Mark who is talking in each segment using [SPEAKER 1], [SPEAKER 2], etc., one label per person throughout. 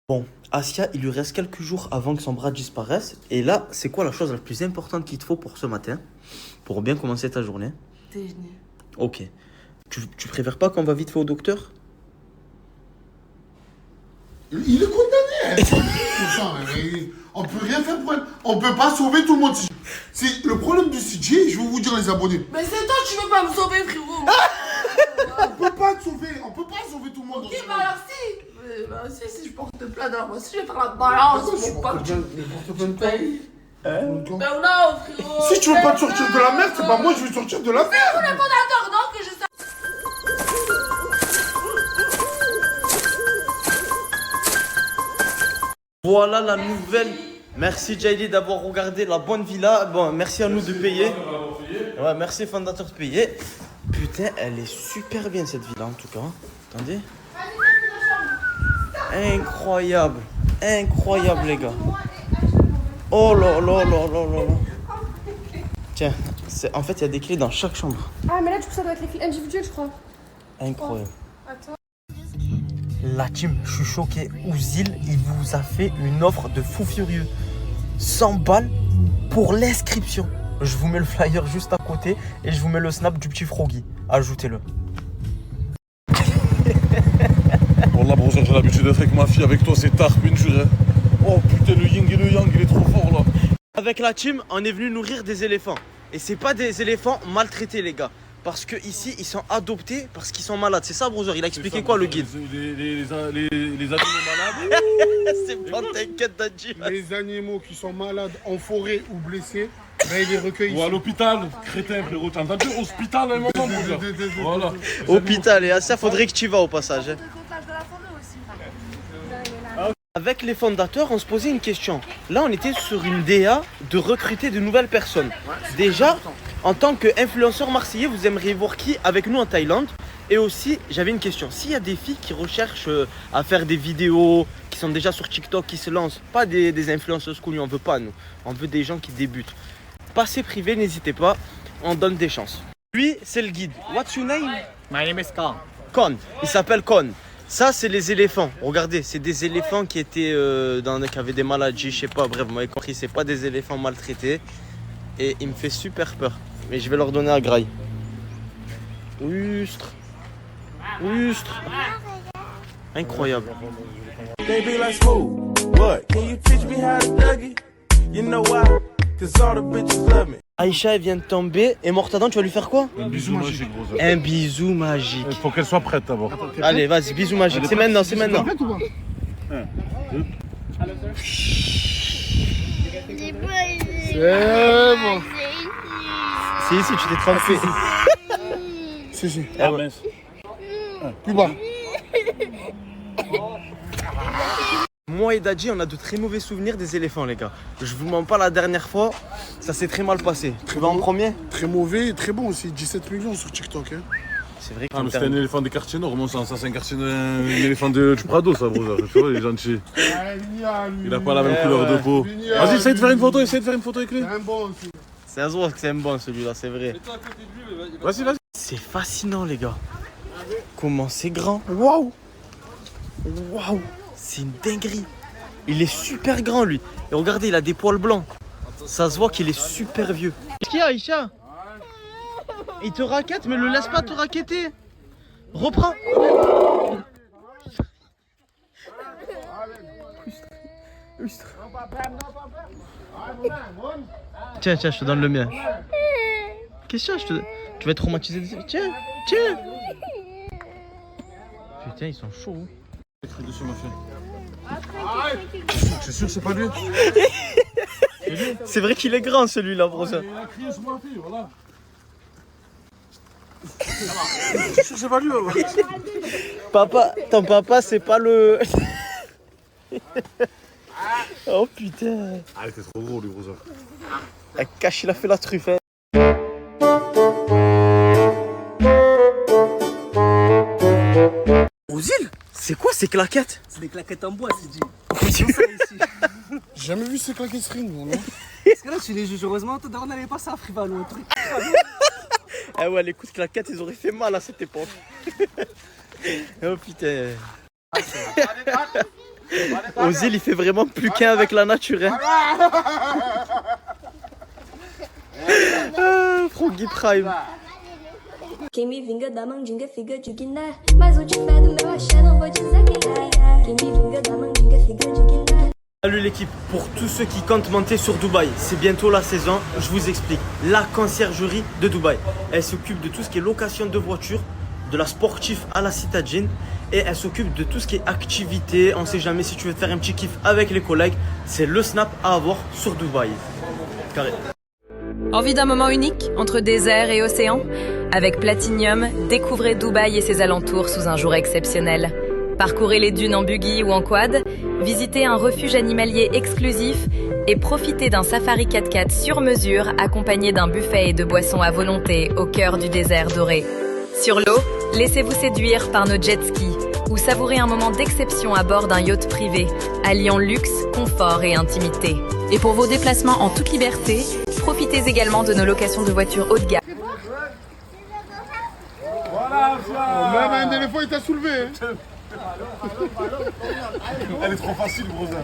[SPEAKER 1] Bon, Asia, il lui reste quelques jours avant que son bras disparaisse. Et là, c'est quoi la chose la plus importante qu'il te faut pour ce matin? Pour bien commencer ta journée?
[SPEAKER 2] Déjeuner.
[SPEAKER 1] Ok. Tu préfères pas qu'on va vite fait au docteur?
[SPEAKER 3] Il est condamné. On peut rien faire pour elle. On peut pas sauver tout le monde. C'est le problème du CJ, je vais vous dire les abonnés.
[SPEAKER 2] Mais c'est toi, tu veux pas me sauver, frérot.
[SPEAKER 3] On peut pas te sauver, on peut pas sauver tout le monde.
[SPEAKER 2] Ok, bah alors si. Bah si je porte plainte, alors moi aussi je vais faire la balance. Mon pote. Tu payes. Ben non, frérot.
[SPEAKER 3] Si tu veux pas te sortir de la merde, c'est pas moi, je vais sortir de la merde.
[SPEAKER 2] C'est le fondateur, non, que je sais.
[SPEAKER 1] Voilà la nouvelle. Merci Jaili d'avoir regardé la bonne villa. Bon, merci à nous de payer. Ouais, merci fondateur de payer. Putain, elle est super bien cette villa en tout cas. Attendez. Incroyable. Incroyable les gars. Oh là là là là là là. Tiens, en fait il y a des clés dans chaque chambre.
[SPEAKER 4] Ah mais là du coup ça doit être les clés individuelles je crois.
[SPEAKER 1] Incroyable.
[SPEAKER 4] Attends.
[SPEAKER 1] La team, je suis choqué. Ouzil, il vous a fait une offre de fou furieux. 100 balles pour l'inscription. Je vous mets le flyer juste à côté et je vous mets le snap du petit Froggy. Ajoutez-le.
[SPEAKER 5] Wallah, Browser, j'ai l'habitude d'être avec ma fille, avec toi, c'est tard, une jure. Oh putain, le yin et le yang, il est trop fort là.
[SPEAKER 1] Avec la team, on est venu nourrir des éléphants. Et c'est pas des éléphants maltraités, les gars. Parce que ici, ils sont adoptés parce qu'ils sont malades. C'est ça, Browser? Il a expliqué quoi, le guide?
[SPEAKER 5] Les animaux malades.
[SPEAKER 1] C'est bon, t'inquiète, Dadji.
[SPEAKER 3] Les animaux qui sont malades en forêt ou blessés, ben, ils les recueillent.
[SPEAKER 5] Ou à l'hôpital, crétin, frérot. T'as entendu? Hospital, à un moment, Browser. Voilà.
[SPEAKER 1] Hôpital, et à ça, faudrait que tu vas au passage. Hein. Avec les fondateurs, on se posait une question. Là, on était sur une DA de recruter de nouvelles personnes. Déjà, en tant qu'influenceur marseillais, vous aimeriez voir qui avec nous en Thaïlande? Et aussi, j'avais une question. S'il y a des filles qui recherchent à faire des vidéos, qui sont déjà sur TikTok, qui se lancent, pas des influenceuses connues, on veut pas, nous. On veut des gens qui débutent. Passez privé, n'hésitez pas, on donne des chances. Lui, c'est le guide. What's your name?
[SPEAKER 6] My name is Khan.
[SPEAKER 1] Con. Il s'appelle Con. Ça, c'est les éléphants. Regardez, c'est des éléphants qui étaient qui avaient des maladies, je sais pas. Bref, vous m'avez compris, c'est pas des éléphants maltraités. Et il me fait super peur. Mais je vais leur donner à graille. Ustre. Ustre. Incroyable.
[SPEAKER 7] Baby, let's move. What? Can you teach me how to Dougie? You know why? Cause all the bitches love me.
[SPEAKER 1] Aïcha, elle vient de tomber. Et Mortadan, tu vas lui faire quoi?
[SPEAKER 5] Un bisou magique, Browser.
[SPEAKER 1] Un bisou magique.
[SPEAKER 5] Il faut qu'elle soit prête d'abord.
[SPEAKER 1] Allez, vas-y, bisou magique. C'est maintenant, c'est maintenant.
[SPEAKER 3] C'est bon.
[SPEAKER 1] C'est ici, tu t'es trompé.
[SPEAKER 3] Si.
[SPEAKER 5] Ah, mince.
[SPEAKER 3] Plus bas.
[SPEAKER 1] Moi et Dadji, on a de très mauvais souvenirs des éléphants, les gars. Je vous mens pas, la dernière fois, ça s'est très mal passé. Tu vas en premier?
[SPEAKER 3] Très mauvais et très bon aussi. 17 millions sur TikTok. Hein.
[SPEAKER 1] C'est vrai que
[SPEAKER 5] Ah, mais c'était un éléphant des quartiers nord, ça c'est un quartier, un éléphant du Prado, ça, Browser. Tu vois, il est gentil. Il a pas la même couleur de peau. Vas-y, essaye de faire une photo, avec lui.
[SPEAKER 3] C'est un bon aussi.
[SPEAKER 1] C'est un joueur que c'est un bon celui-là, c'est vrai.
[SPEAKER 5] Vas-y.
[SPEAKER 1] C'est fascinant, les gars. Comment c'est grand. Waouh. Waouh. C'est une dinguerie. Il est super grand, lui. Et regardez, il a des poils blancs. Ça se voit qu'il est super vieux. Qu'est-ce qu'il y a, Aïcha? Il te raquette, mais le laisse pas te raqueter. Reprends. Tiens, je te donne le mien. Qu'est-ce que tu vas être traumatisé. Tiens. Putain, ils sont chauds.
[SPEAKER 5] Écris dessus, ma fille.
[SPEAKER 3] C'est sûr, c'est pas lui.
[SPEAKER 1] C'est vrai qu'il est grand celui-là, Browser.
[SPEAKER 5] Il a crié sur ma fille, voilà.
[SPEAKER 3] C'est sûr, c'est pas lui.
[SPEAKER 1] Papa, ton papa, c'est pas le. Oh putain.
[SPEAKER 5] Ah, il était trop gros, lui, Browser.
[SPEAKER 1] La cache, il a fait la truffe. Hein. Ouzil, c'est quoi ces claquettes?
[SPEAKER 6] C'est des claquettes en bois, c'est dit.
[SPEAKER 3] J'ai jamais vu ces claquettes string, moi, non?
[SPEAKER 6] Parce que là, tu les juges. Heureusement, on n'allait pas ça à Frivalo, un truc.
[SPEAKER 1] Ah ouais, les coups de claquettes, ils auraient fait mal à cette époque. Oh putain. Ozil, il fait vraiment plus qu'un avec la nature. Hein. Froggy Prime.
[SPEAKER 8] Quem me vinga da mandinga fica de guiné. Mas o de pé do meu axé não vou dizer quem é. Quem me vinga da mandinga fica de guiné.
[SPEAKER 1] Salut l'équipe, pour tous ceux qui comptent monter sur Dubaï, c'est bientôt la saison, je vous explique. La conciergerie de Dubaï, elle s'occupe de tout ce qui est location de voitures, de la sportive à la citadine, et elle s'occupe de tout ce qui est activité. On sait jamais si tu veux te faire un petit kiff avec les collègues, c'est le snap à avoir sur Dubaï. Carré.
[SPEAKER 9] Envie d'un moment unique entre désert et océan? Avec Platinium, découvrez Dubaï et ses alentours sous un jour exceptionnel. Parcourez les dunes en buggy ou en quad, visitez un refuge animalier exclusif et profitez d'un safari 4x4 sur mesure accompagné d'un buffet et de boissons à volonté au cœur du désert doré. Sur l'eau, laissez-vous séduire par nos jet skis ou savourez un moment d'exception à bord d'un yacht privé, alliant luxe, confort et intimité. Et pour vos déplacements en toute liberté, profitez également de nos locations de voitures haut de gamme.
[SPEAKER 3] Même un éléphant, il t'a soulevé. Hein.
[SPEAKER 5] Elle est trop facile, brother.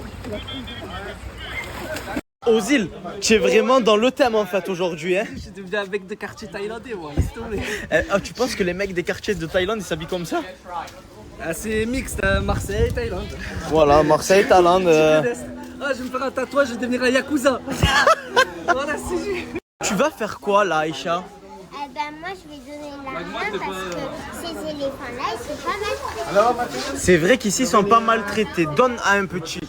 [SPEAKER 1] Ozil, tu es vraiment dans le thème en fait aujourd'hui. Hein.
[SPEAKER 6] Je suis devenu un mec de quartier thaïlandais, moi, laisse tomber.
[SPEAKER 1] Tu penses que les mecs des quartiers de Thaïlande ils s'habillent comme ça?
[SPEAKER 6] C'est mixte, Marseille, Thaïlande.
[SPEAKER 1] Voilà, Marseille, Thaïlande.
[SPEAKER 6] Ah, je vais me faire un tatouage, je vais devenir un yakuza. Voilà, c'est...
[SPEAKER 1] Tu vas faire quoi là, Aïcha?
[SPEAKER 10] Eh ben moi je vais donner la main parce que ces éléphants-là ils sont pas mal traités.
[SPEAKER 1] C'est vrai qu'ici ils sont pas maltraités. Donne à un petit.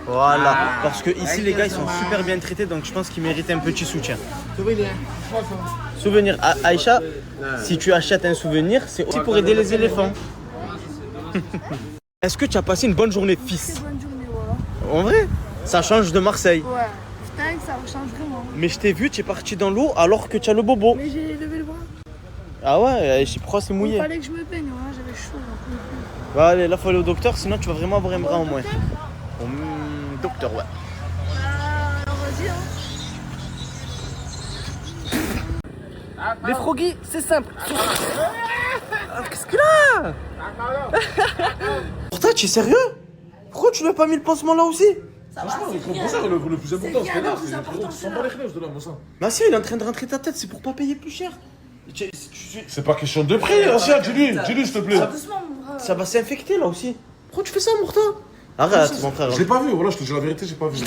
[SPEAKER 1] Voilà. Parce que ici les gars ils sont super bien traités donc je pense qu'ils méritent un petit soutien. Souvenir. Aïcha, si tu achètes un souvenir, c'est aussi pour aider les éléphants. Est-ce que tu as passé une bonne journée, fils?
[SPEAKER 4] Bonne journée, voilà.
[SPEAKER 1] En vrai, ça change de Marseille.
[SPEAKER 4] Ouais. Putain, ça change vraiment.
[SPEAKER 1] Mais je t'ai vu, tu es parti dans l'eau alors que tu as le bobo.
[SPEAKER 4] Mais j'ai levé le bras.
[SPEAKER 1] Ah ouais, je sais pas, c'est
[SPEAKER 4] Il
[SPEAKER 1] mouillé.
[SPEAKER 4] fallait que je me peigne, ouais, j'avais chaud.
[SPEAKER 1] Bah allez, là faut aller au docteur, sinon tu vas vraiment avoir un bras en moins. Docteur, ouais.
[SPEAKER 4] Alors vas-y, hein.
[SPEAKER 6] Les froggies, c'est simple.
[SPEAKER 1] Qu'est-ce que là? Pourtant, tu es sérieux? Pourquoi tu lui as pas mis le pansement là aussi?
[SPEAKER 5] Franchement, le plus important, c'est là. Tu sens pas les chlefs de là, moi ça.
[SPEAKER 1] Bah si, il est en train de rentrer ta tête, c'est pour pas payer plus cher.
[SPEAKER 5] C'est pas question de prix, ancien, dis-lui, s'il te plaît.
[SPEAKER 1] Ça va s'infecter là aussi. Pourquoi tu fais ça, Mourta? Arrête, mon frère.
[SPEAKER 5] Je l'ai pas vu, voilà, je te dis la vérité, j'ai pas vu.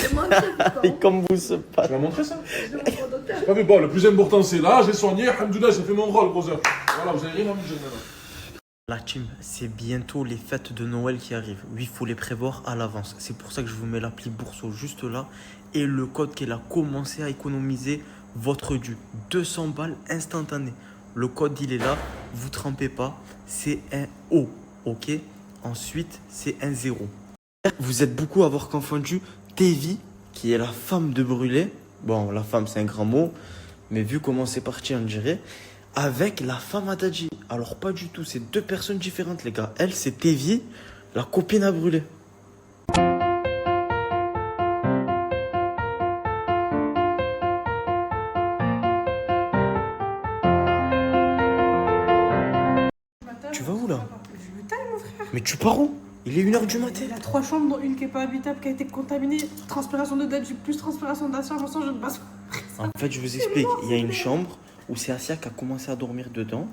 [SPEAKER 1] Et comme vous se passe.
[SPEAKER 5] Tu m'as montré ça? J'ai pas vu, bon, le plus important c'est là, j'ai soigné, alhamdoulilah, j'ai fait mon rôle, brother. Voilà, vous avez rien à me gêner là.
[SPEAKER 1] La team, c'est bientôt les fêtes de Noël qui arrivent. Oui, il faut les prévoir à l'avance. C'est pour ça que je vous mets l'appli Bourso juste là. Et le code qu'elle a commencé à économiser votre dû. 200 balles instantanées. Le code, il est là. Vous trempez pas. C'est un O. Ok? Ensuite, c'est un 0. Vous êtes beaucoup à avoir confondu Tevi, qui est la femme de Brûlé. Bon, la femme, c'est un grand mot. Mais vu comment c'est parti, on dirait. Avec la femme à Dadji. Alors pas du tout, c'est deux personnes différentes les gars. Elle c'est Tevi, la copine à Brûlé. Tu vas où là?
[SPEAKER 2] Je me taille mon frère.
[SPEAKER 1] Mais tu pars où? Il est 1h du matin.
[SPEAKER 2] Il a 3 chambres dont une qui est pas habitable, qui a été contaminée. Transpiration de Dadji plus transpiration d'Assia, j'en sens je ne passe pas.
[SPEAKER 1] En fait je vous explique, il y a une chambre où c'est Assia qui a commencé à dormir dedans.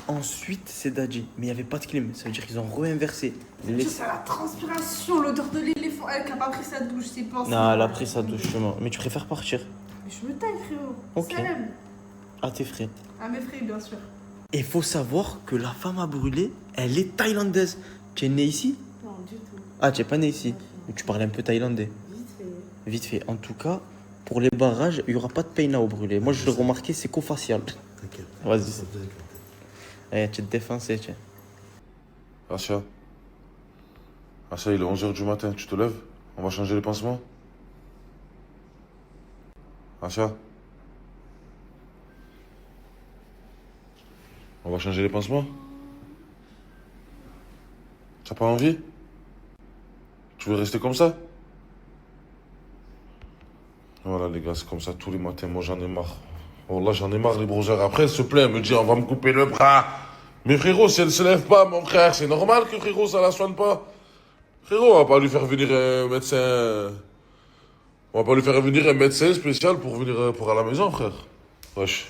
[SPEAKER 1] Ensuite, c'est Dadji. Mais il n'y avait pas de clim. Ça veut dire qu'ils ont réinversé.
[SPEAKER 2] C'est la transpiration, l'odeur de l'éléphant. Elle qui a pas pris sa douche, c'est pensé.
[SPEAKER 1] Non, elle a pris sa douche, justement. Mais tu préfères partir?
[SPEAKER 2] Mais je me taille, frérot.
[SPEAKER 1] Ok.
[SPEAKER 2] Salam.
[SPEAKER 1] À tes frais.
[SPEAKER 2] À mes frais, bien sûr.
[SPEAKER 1] Et il faut savoir que la femme à Brûlé, elle est thaïlandaise. Tu es née ici?
[SPEAKER 2] Non, du tout.
[SPEAKER 1] Ah, tu n'es pas née ici. Mais tu parles un peu thaïlandais.
[SPEAKER 2] Vite fait.
[SPEAKER 1] Vite fait. En tout cas, pour les barrages, il n'y aura pas de peina au Brûlé. Moi, je l'ai remarqué, c'est co-facial.
[SPEAKER 3] T'inquiète.
[SPEAKER 1] Vas-y. Eh, tu te défonces, tiens.
[SPEAKER 5] Asya, il est 11h du matin, tu te lèves? On va changer les pansements? Asya, on va changer les pansements? T'as pas envie? Tu veux rester comme ça? Voilà les gars, c'est comme ça tous les matins, moi j'en ai marre. Oh là j'en ai marre les brocheurs. Après elle se plaint, elle me dit on va me couper le bras. Mais frérot, si elle se lève pas, mon frère, c'est normal que frérot ça la soigne pas. Frérot, on va pas lui faire venir un médecin... On va pas lui faire venir un médecin spécial pour venir pour à la maison, frère. Wesh.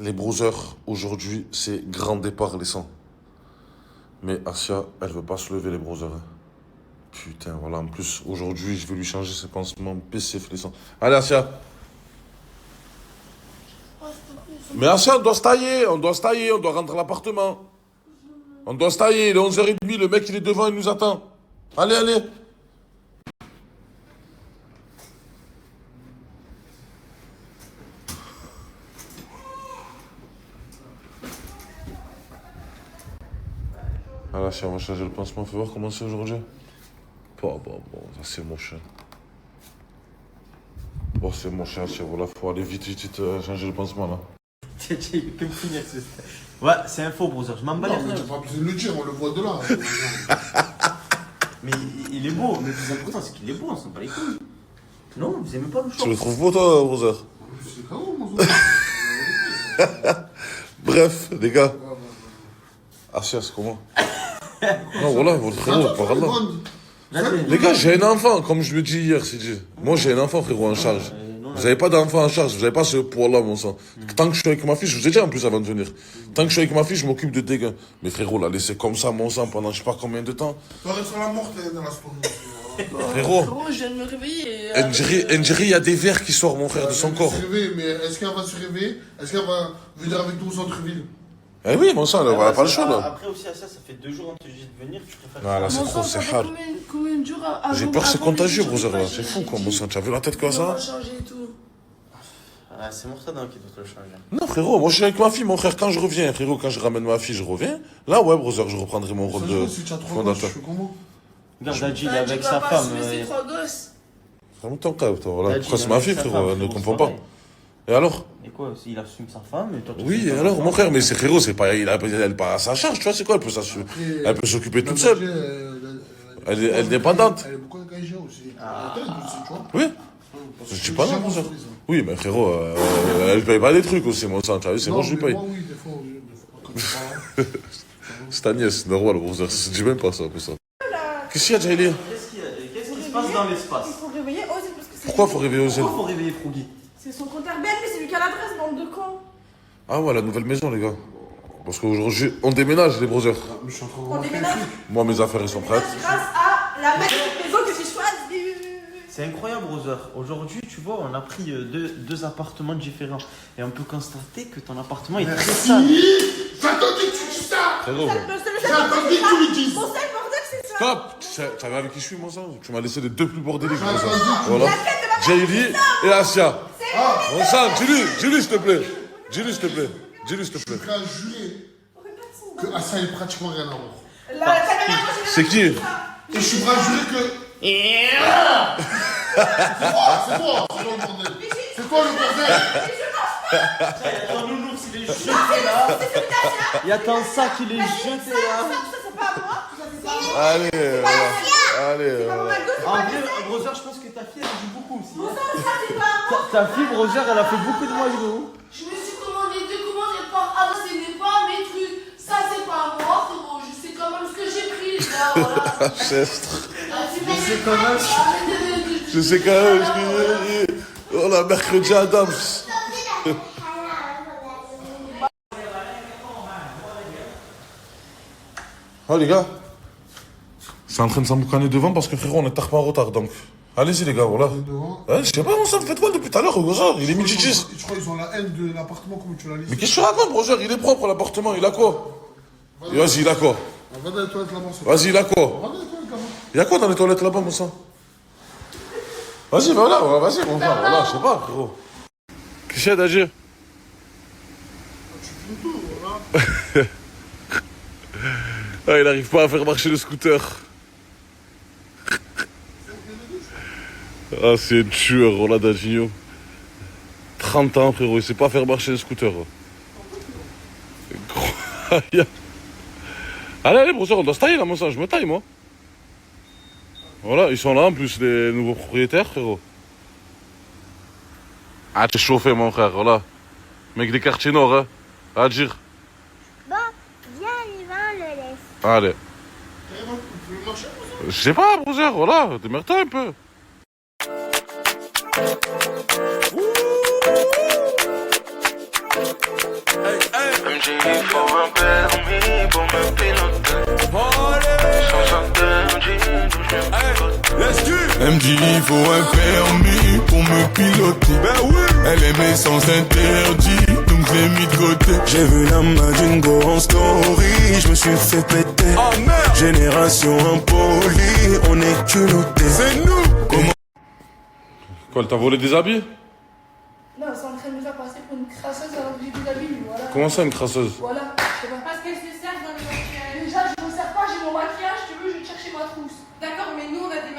[SPEAKER 5] Les brothers, aujourd'hui, c'est grand départ, les sangs. Mais Asia, elle veut pas se lever, les brothers. Hein. Putain, voilà, en plus, aujourd'hui, je vais lui changer ses pansements PCF, les sangs. Allez, Asia. Mais Asia, on doit se tailler, on doit rentrer à l'appartement. On doit se tailler, il est 11h30, le mec, il est devant, il nous attend. Allez, allez. Ah là, si on va changer le pansement, fais voir comment c'est aujourd'hui. Bon, ça c'est mon chien. Bon, c'est mon chien, voilà, faut aller vite, changer le pansement là.
[SPEAKER 1] Ouais, c'est un faux browser, je m'en bats les
[SPEAKER 3] Non, tu n'as pas besoin de le dire, on le voit de là.
[SPEAKER 1] Mais il est beau, mais le plus important c'est qu'il est beau, on s'en bat les couilles. Non, vous aimez pas le short.
[SPEAKER 5] Tu le trouves beau toi, browser?
[SPEAKER 3] C'est comment, mon
[SPEAKER 5] Bref, les gars. Asia, c'est comment? Non, voilà, votre frérot, par là. Les gars, j'ai un enfant, comme je le dis hier, c'est dit. Moi, j'ai un enfant, frérot, en charge. Vous n'avez pas d'enfant en charge, vous n'avez pas ce poids-là, mon sang. Tant que je suis avec ma fille, je vous ai dit en plus avant de venir. Tant que je suis avec ma fille, je m'occupe de dégâts. Mais frérot, la laisser comme ça, mon sang, pendant je sais pas combien de temps.
[SPEAKER 3] Tu aurais sur la morte dans la story.
[SPEAKER 5] Frérot.
[SPEAKER 2] Frérot, je viens de me réveiller.
[SPEAKER 5] Ndjiri, il y a des vers qui sortent, mon frère, de son corps.
[SPEAKER 3] Mais est-ce qu'elle va se réveiller? Est-ce qu'elle va venir avec nous au centre-ville?
[SPEAKER 5] Eh oui, mon sang, on n'a pas le choix, là.
[SPEAKER 1] Après aussi, à ça fait 2 jours on te dit de venir, tu préfères.
[SPEAKER 5] Ah, là, c'est trop, c'est hard.
[SPEAKER 2] Combien de jours avant?
[SPEAKER 5] J'ai peur que c'est contagieux, brother, là. C'est fou, quoi, mon sang. Tu as vu la tête comme ça?
[SPEAKER 2] Changer et tout.
[SPEAKER 1] Ah, c'est Mortada qui doit te le changer.
[SPEAKER 5] Non, frérot, moi je suis avec ma fille, mon frère. Quand je reviens, frérot, quand je ramène ma fille, je reviens. Là, ouais, brother, je reprendrai mon rôle de fondateur.
[SPEAKER 1] Regarde, Dadji, il est avec sa femme.
[SPEAKER 2] C'est 3 gosses.
[SPEAKER 5] Vraiment ton cas, toi. Voilà. Pourquoi c'est ma fille, frérot? Elle ne comprend pas. Et alors?
[SPEAKER 1] Et quoi? Il assume sa femme et toi tu
[SPEAKER 5] Oui, et alors, mon frère, mais c'est frérot, c'est pas, elle pas à sa charge, tu vois, c'est quoi? Elle peut s'occuper toute seule. Elle est indépendante.
[SPEAKER 3] Elle est beaucoup engagée aussi.
[SPEAKER 5] Oui. Je dis pas non, mon frère. Oui, mais frérot, elle paye pas des trucs aussi, mon sang, tu vois, c'est moi je lui paye.
[SPEAKER 3] Moi, oui, des fois,
[SPEAKER 5] C'est ta nièce, normal, mon frère, je dis même pas ça, pour ça. Qu'est-ce qu'il y a, Jaili?
[SPEAKER 1] Qu'est-ce qui se passe dans l'espace?
[SPEAKER 2] Il faut réveiller Ozzy parce que c'est.
[SPEAKER 5] Pourquoi faut réveiller Ozzy?
[SPEAKER 1] Pourquoi faut réveiller Froggy?
[SPEAKER 2] C'est son compte Airbnb, c'est lui qui a l'adresse, bande de cons.
[SPEAKER 5] Ah ouais, la nouvelle maison, les gars. Parce qu'aujourd'hui, on déménage, les brothers.
[SPEAKER 2] On déménage
[SPEAKER 5] Moi, mes affaires, elles sont prêtes.
[SPEAKER 2] grâce à la magnifique maison que j'ai choisie.
[SPEAKER 1] C'est incroyable, brother. Aujourd'hui, tu vois, on a pris deux appartements différents. Et on peut constater que ton appartement est très sale.
[SPEAKER 3] J'attendais que tu dises ça!
[SPEAKER 5] Frérot,
[SPEAKER 3] J'attendais que tu le dises!
[SPEAKER 2] Mon seul bordel, c'est ça.
[SPEAKER 5] stop! Tu savais avec qui je suis, mon sang? Tu m'as laissé les deux plus bordéliques, voilà. Jaili et Asia. Mon sang, dis-lui, s'il te plaît. Dis-lui, s'il te plaît. Dis-lui, s'il te plaît.
[SPEAKER 3] Je suis prêt à jurer que Assa est pratiquement rien à voir.
[SPEAKER 5] C'est qui?
[SPEAKER 3] Et je suis prêt à jurer que. C'est toi le bordel. C'est toi le bordel.
[SPEAKER 1] Ton nounours, il est jeté là. Il y a ton sac, il est jeté là.
[SPEAKER 5] Allez, voilà. Allez, voilà.
[SPEAKER 1] En vrai, brother, je pense que ta fille, elle joue beaucoup aussi. Ta fille, brother, elle a fait beaucoup de moyens.
[SPEAKER 2] Je me suis commandé 2 commandes et pas. Ah, ce n'est pas mes trucs. Ça, c'est pas moi, frérot. Je sais quand même ce que j'ai pris, là. Voilà.
[SPEAKER 5] Chestre.
[SPEAKER 1] Je sais quand même.
[SPEAKER 5] Je sais quand même ce que j'ai dit. Oh la mercredi Adams. Oh les gars. C'est en train de s'emboucaner devant parce que frérot, on est tard pas en retard donc. Allez-y les gars, voilà. Ouais, je sais pas, ça me fait quoi depuis tout à l'heure, Brother? Il est midi 10.
[SPEAKER 3] Je crois qu'ils ont la haine de l'appartement comme tu l'as laissé.
[SPEAKER 5] Mais qu'est-ce que tu racontes, Brother? Il est propre l'appartement, il a quoi? Vas-y, il a quoi?
[SPEAKER 3] Va dans les toilettes là-bas.
[SPEAKER 5] Vas-y, il a quoi?
[SPEAKER 3] Va dans les toilettes là-bas.
[SPEAKER 5] Il y a quoi dans les toilettes là-bas, mon sang? Vas-y, voilà, vas-y, mon frère, voilà, je sais pas, frérot. Qu'est-ce qu'il y a d'agir? Ah, il n'arrive pas à faire marcher le scooter. Ah, c'est un tueur, Ronaldinho. 30 ans, frérot, il sait pas faire marcher le scooter. Incroyable. Allez, brother, on doit se tailler là, mon sang, je me taille, moi. Voilà, ils sont là en plus, les nouveaux propriétaires, frérot. Ah, t'es chauffé, mon frère, voilà. Mec des quartiers nord, hein. À dire.
[SPEAKER 10] Bon, viens, Yvan, le laisse.
[SPEAKER 5] Allez.
[SPEAKER 3] Tu veux marcher,
[SPEAKER 5] Je sais pas, brother, voilà, démerde-toi un peu.
[SPEAKER 7] MJ, il faut un permis pour me piloter. Sans interdit, d'où je me
[SPEAKER 11] MJ, il faut un permis pour me piloter. Ben oui. Elle aimait sans interdit, donc je l'ai mis de côté.
[SPEAKER 7] J'ai vu la Madingo en story, je me suis fait péter.
[SPEAKER 11] Oh merde.
[SPEAKER 7] Génération impolie, on est culottés.
[SPEAKER 11] C'est nous. Comment?
[SPEAKER 5] Quoi, elle t'a volé des habits?
[SPEAKER 2] Non, c'est en train de me faire passer pour une crasseuse alors que j'ai des habits, voilà.
[SPEAKER 5] Comment ça, une crasseuse?
[SPEAKER 2] Voilà, je sais pas. Parce qu'elle se sert dans le maquillage. Déjà, je me sers pas, j'ai mon maquillage, tu veux, je vais te chercher ma trousse.
[SPEAKER 12] D'accord, mais nous on a du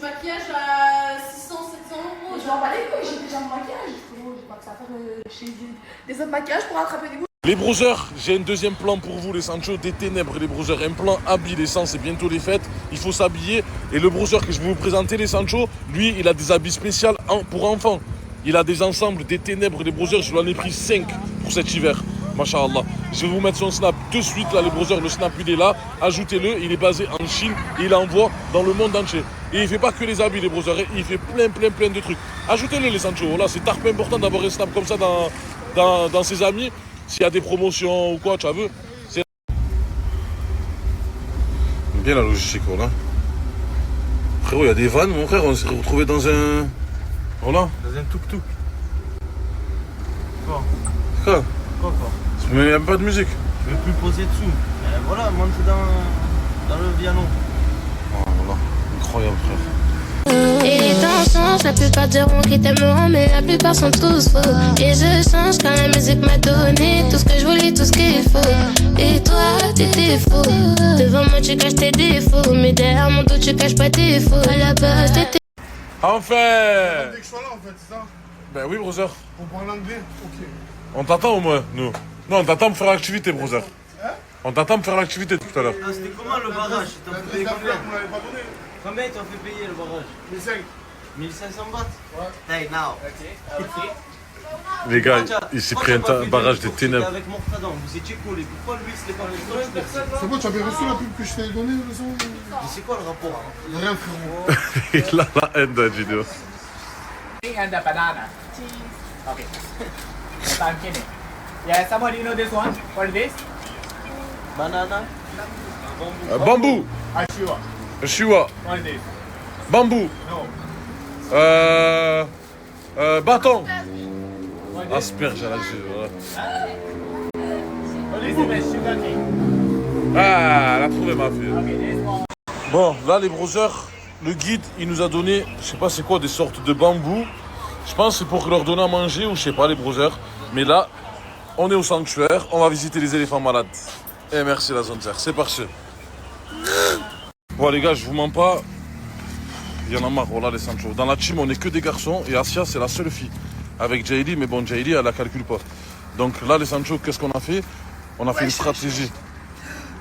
[SPEAKER 12] maquillage à 600, 700 euros.
[SPEAKER 2] Je m'en bats les couilles, j'ai déjà mon maquillage. Frérot, j'ai pas que ça à faire chez des autres maquillages pour attraper des goûts.
[SPEAKER 5] Les brothers, j'ai un deuxième plan pour vous, les Sancho, des ténèbres, les brothers. Un plan habillé, les Sancho, c'est bientôt les fêtes, il faut s'habiller. Et le brother que je vais vous présenter, les Sancho, lui, il a des habits spéciaux pour enfants. Il a des ensembles, des ténèbres, les brothers, je lui en ai pris 5 pour cet hiver. Masha'Allah. Je vais vous mettre son snap de suite, là, les brothers, le snap, il est là. Ajoutez-le, il est basé en Chine et il envoie dans le monde entier. Et il fait pas que les habits, les brothers, il fait plein de trucs. Ajoutez-le, les Sancho, voilà, c'est tarpé important d'avoir un snap comme ça dans ses amis. S'il y a des promotions ou quoi, tu as vu, c'est bien la logistique, voilà. Frérot, il y a des vannes, mon frère, on s'est retrouvé dans un... Voilà.
[SPEAKER 1] Dans un tuk-tuk.
[SPEAKER 5] Quoi?
[SPEAKER 1] Quoi?
[SPEAKER 5] Mais il n'y a même pas de musique.
[SPEAKER 1] Je vais plus poser dessous. Voilà, monte dans le piano.
[SPEAKER 5] Oh, voilà, incroyable, frère.
[SPEAKER 8] Et les temps changent, la plupart diront qu'ils t'aimeront, mais la plupart sont tous faux. Et je change quand la musique m'a donné tout ce que je voulais, tout ce qu'il faut. Et toi, t'étais faux. Devant moi, tu caches tes défauts, mais derrière mon dos, tu caches pas tes défauts. À la base, t'étais.
[SPEAKER 5] Enfin!
[SPEAKER 3] Dès que je sois là, en fait, c'est ça?
[SPEAKER 5] Ben oui, brother.
[SPEAKER 3] On parle anglais? Ok.
[SPEAKER 5] On t'attend au moins, nous. Non, on t'attend pour faire l'activité, brother.
[SPEAKER 3] Hein?
[SPEAKER 5] On t'attend pour faire l'activité tout à l'heure.
[SPEAKER 1] Ah, c'était comment le barrage? T'as fait payer combien?
[SPEAKER 3] Vous m'avez pas donné?
[SPEAKER 1] Combien t'as fait payer le barrage?
[SPEAKER 3] 1500.
[SPEAKER 1] 1500 bahts?
[SPEAKER 3] Ouais.
[SPEAKER 1] Hey, now.
[SPEAKER 5] Les gars, il s'est pris un barrage des ténèbres.
[SPEAKER 1] Avec Mortadan, vous étiez collés. Pourquoi lui, il se l'est pas fait?
[SPEAKER 3] C'est bon, tu avais reçu la pub que je t'ai donnée, le son?
[SPEAKER 1] Mais c'est quoi le rapport?
[SPEAKER 3] Rien, frérot.
[SPEAKER 5] Il a la haine de la vidéo.
[SPEAKER 6] And the banana. Okay. I'm kidding. Yeah, somebody know this one? What is this?
[SPEAKER 1] Banana?
[SPEAKER 5] Bambou.
[SPEAKER 6] Ashua.
[SPEAKER 5] Chua.
[SPEAKER 6] What is this?
[SPEAKER 5] Bambou.
[SPEAKER 6] No.
[SPEAKER 5] Bâton.
[SPEAKER 6] What is this?
[SPEAKER 5] Asperge à la jeu.
[SPEAKER 6] What is it? Sugar cane.
[SPEAKER 5] Ah, elle a trouvé ma fille.
[SPEAKER 6] Okay, this one.
[SPEAKER 5] Bon, là, les brothers, le guide, il nous a donné, je sais pas c'est quoi, des sortes de bambous. Je pense que c'est pour leur donner à manger ou je sais pas, les brothers. Mais là, on est au sanctuaire, on va visiter les éléphants malades. Et merci la zone terre, c'est parti. Bon les gars, je vous mens pas, il y en a marre, voilà les Sancho. Dans la team, on est que des garçons et Asia, c'est la seule fille. Avec Jaili, mais bon, Jaili, elle la calcule pas. Donc là, les Sancho, qu'est-ce qu'on a fait? On a fait une stratégie.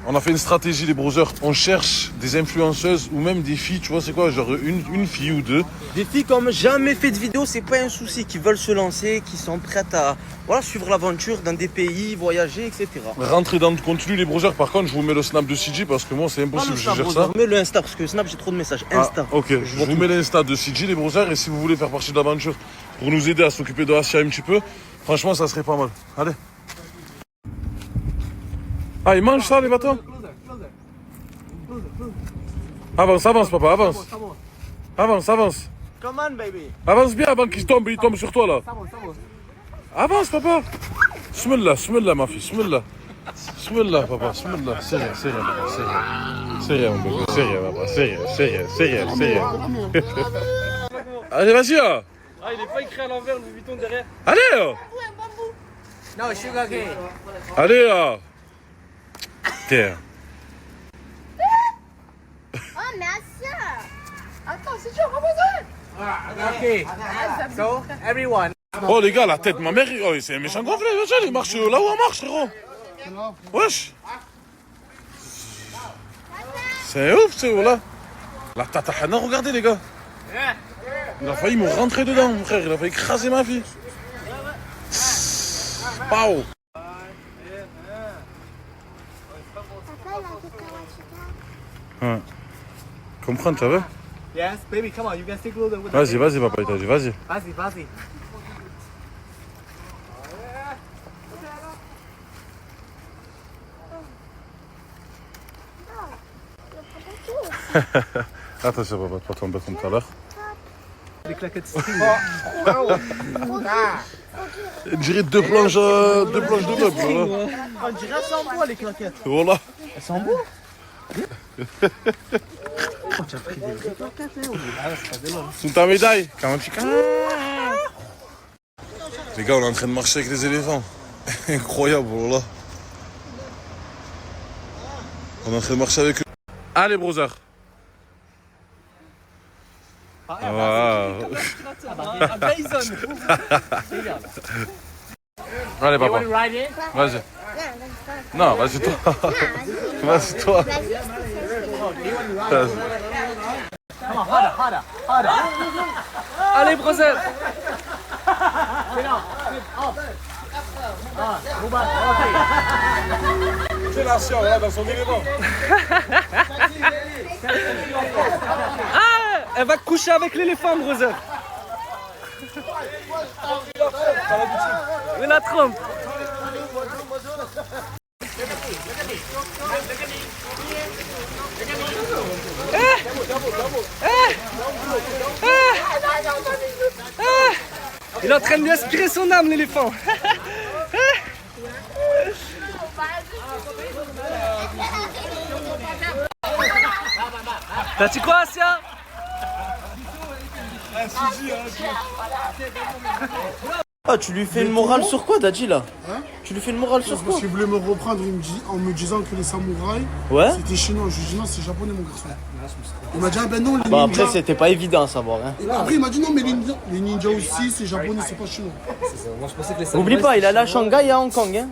[SPEAKER 5] On a fait une stratégie, les brothers. On cherche des influenceuses ou même des filles, tu vois, c'est quoi, genre une fille ou deux.
[SPEAKER 1] Des filles qui n'ont jamais fait de vidéo, c'est pas un souci, qui veulent se lancer, qui sont prêtes à suivre l'aventure dans des pays, voyager, etc.
[SPEAKER 5] Rentrez dans le contenu, les brothers. Par contre, je vous mets le snap de CJ parce que moi, c'est impossible, je gère ça.
[SPEAKER 1] Mets le Insta parce que Snap, j'ai trop de messages. Insta.
[SPEAKER 5] Ah, ok, je vous mets l'Insta de CJ, les brothers. Et si vous voulez faire partie de l'aventure pour nous aider à s'occuper de Asia un petit peu, franchement, ça serait pas mal. Allez. Ah, ils mangent ça, les bâtons? Avance, avance, papa, avance. Avance, avance.
[SPEAKER 1] Come on, baby.
[SPEAKER 5] Avance bien avant qu'il tombe, il tombe sur toi, là. Avance, papa. Bismillah, ma fille, bismillah. Bismillah, papa, bismillah. C'est rien, papa, c'est rien. C'est rien, mon bébé, c'est rien, papa, c'est rien. Allez, vas-y, là.
[SPEAKER 6] Ah, il est pas écrit à l'envers, le Vuitton derrière.
[SPEAKER 5] Allez, là.
[SPEAKER 6] No, sugar cane.
[SPEAKER 5] Allez, là. Tiens.
[SPEAKER 10] Oh, mais Asia!
[SPEAKER 2] Attends, c'est dur, remonte!
[SPEAKER 6] Okay. So, everyone.
[SPEAKER 5] Oh, les gars, la tête, ma mère, oh, c'est un méchant gonflé, il marche là où on marche, frérot. Wesh. C'est ouf, c'est là. La tatahana, regardez, les gars. Il a failli me rentrer dedans, mon frère, il a failli écraser ma fille. Pau.
[SPEAKER 10] Papa, il a fait quoi,
[SPEAKER 5] Comprends, tu veux?
[SPEAKER 6] Yes, baby, come on, you can stick closer with the
[SPEAKER 5] Vas-y,
[SPEAKER 6] baby.
[SPEAKER 5] vas-y, papa, il t'a dit, vas-y.
[SPEAKER 6] Vas-y, vas-y.
[SPEAKER 5] Attention, papa, tu vas tomber comme tout à l'heure.
[SPEAKER 6] Des claquettes.
[SPEAKER 5] On dirait deux planches de meubles, voilà.
[SPEAKER 1] On dirait elles sont beaux les claquettes.
[SPEAKER 5] Voilà.
[SPEAKER 1] Elles sont beaux.
[SPEAKER 5] Sous ta médaille, les gars, on est en train de marcher avec les éléphants. Incroyable, voilà. On est en train de marcher avec eux. Allez, brother. Allez, papa. Vas-y. Non, vas-y toi. Vas-y toi.
[SPEAKER 1] Allez, brother.
[SPEAKER 5] C'est la science, là, dans son élément.
[SPEAKER 1] Ah, elle va coucher avec l'éléphant, brother. Oui, la trompe. Il est en train de lui aspirer son âme, l'éléphant. T'as dit quoi, Asia? Ah, tu lui fais une morale sur quoi, Dadji, là?
[SPEAKER 3] Hein?
[SPEAKER 1] Tu lui fais une morale sur quoi?
[SPEAKER 3] Parce qu'il voulait me reprendre en me disant que les samouraïs, c'était chinois. Je lui ai dit non, c'est japonais, mon garçon. Il m'a dit, ah ben non, les
[SPEAKER 1] Bah
[SPEAKER 3] ninjas...
[SPEAKER 1] après, c'était pas évident à savoir. Hein.
[SPEAKER 3] Après, il m'a dit non, mais les ninjas aussi, c'est japonais, c'est pas chinois.
[SPEAKER 1] N'oublie pas, il est allé à Shanghai et à Hong Kong. Hein.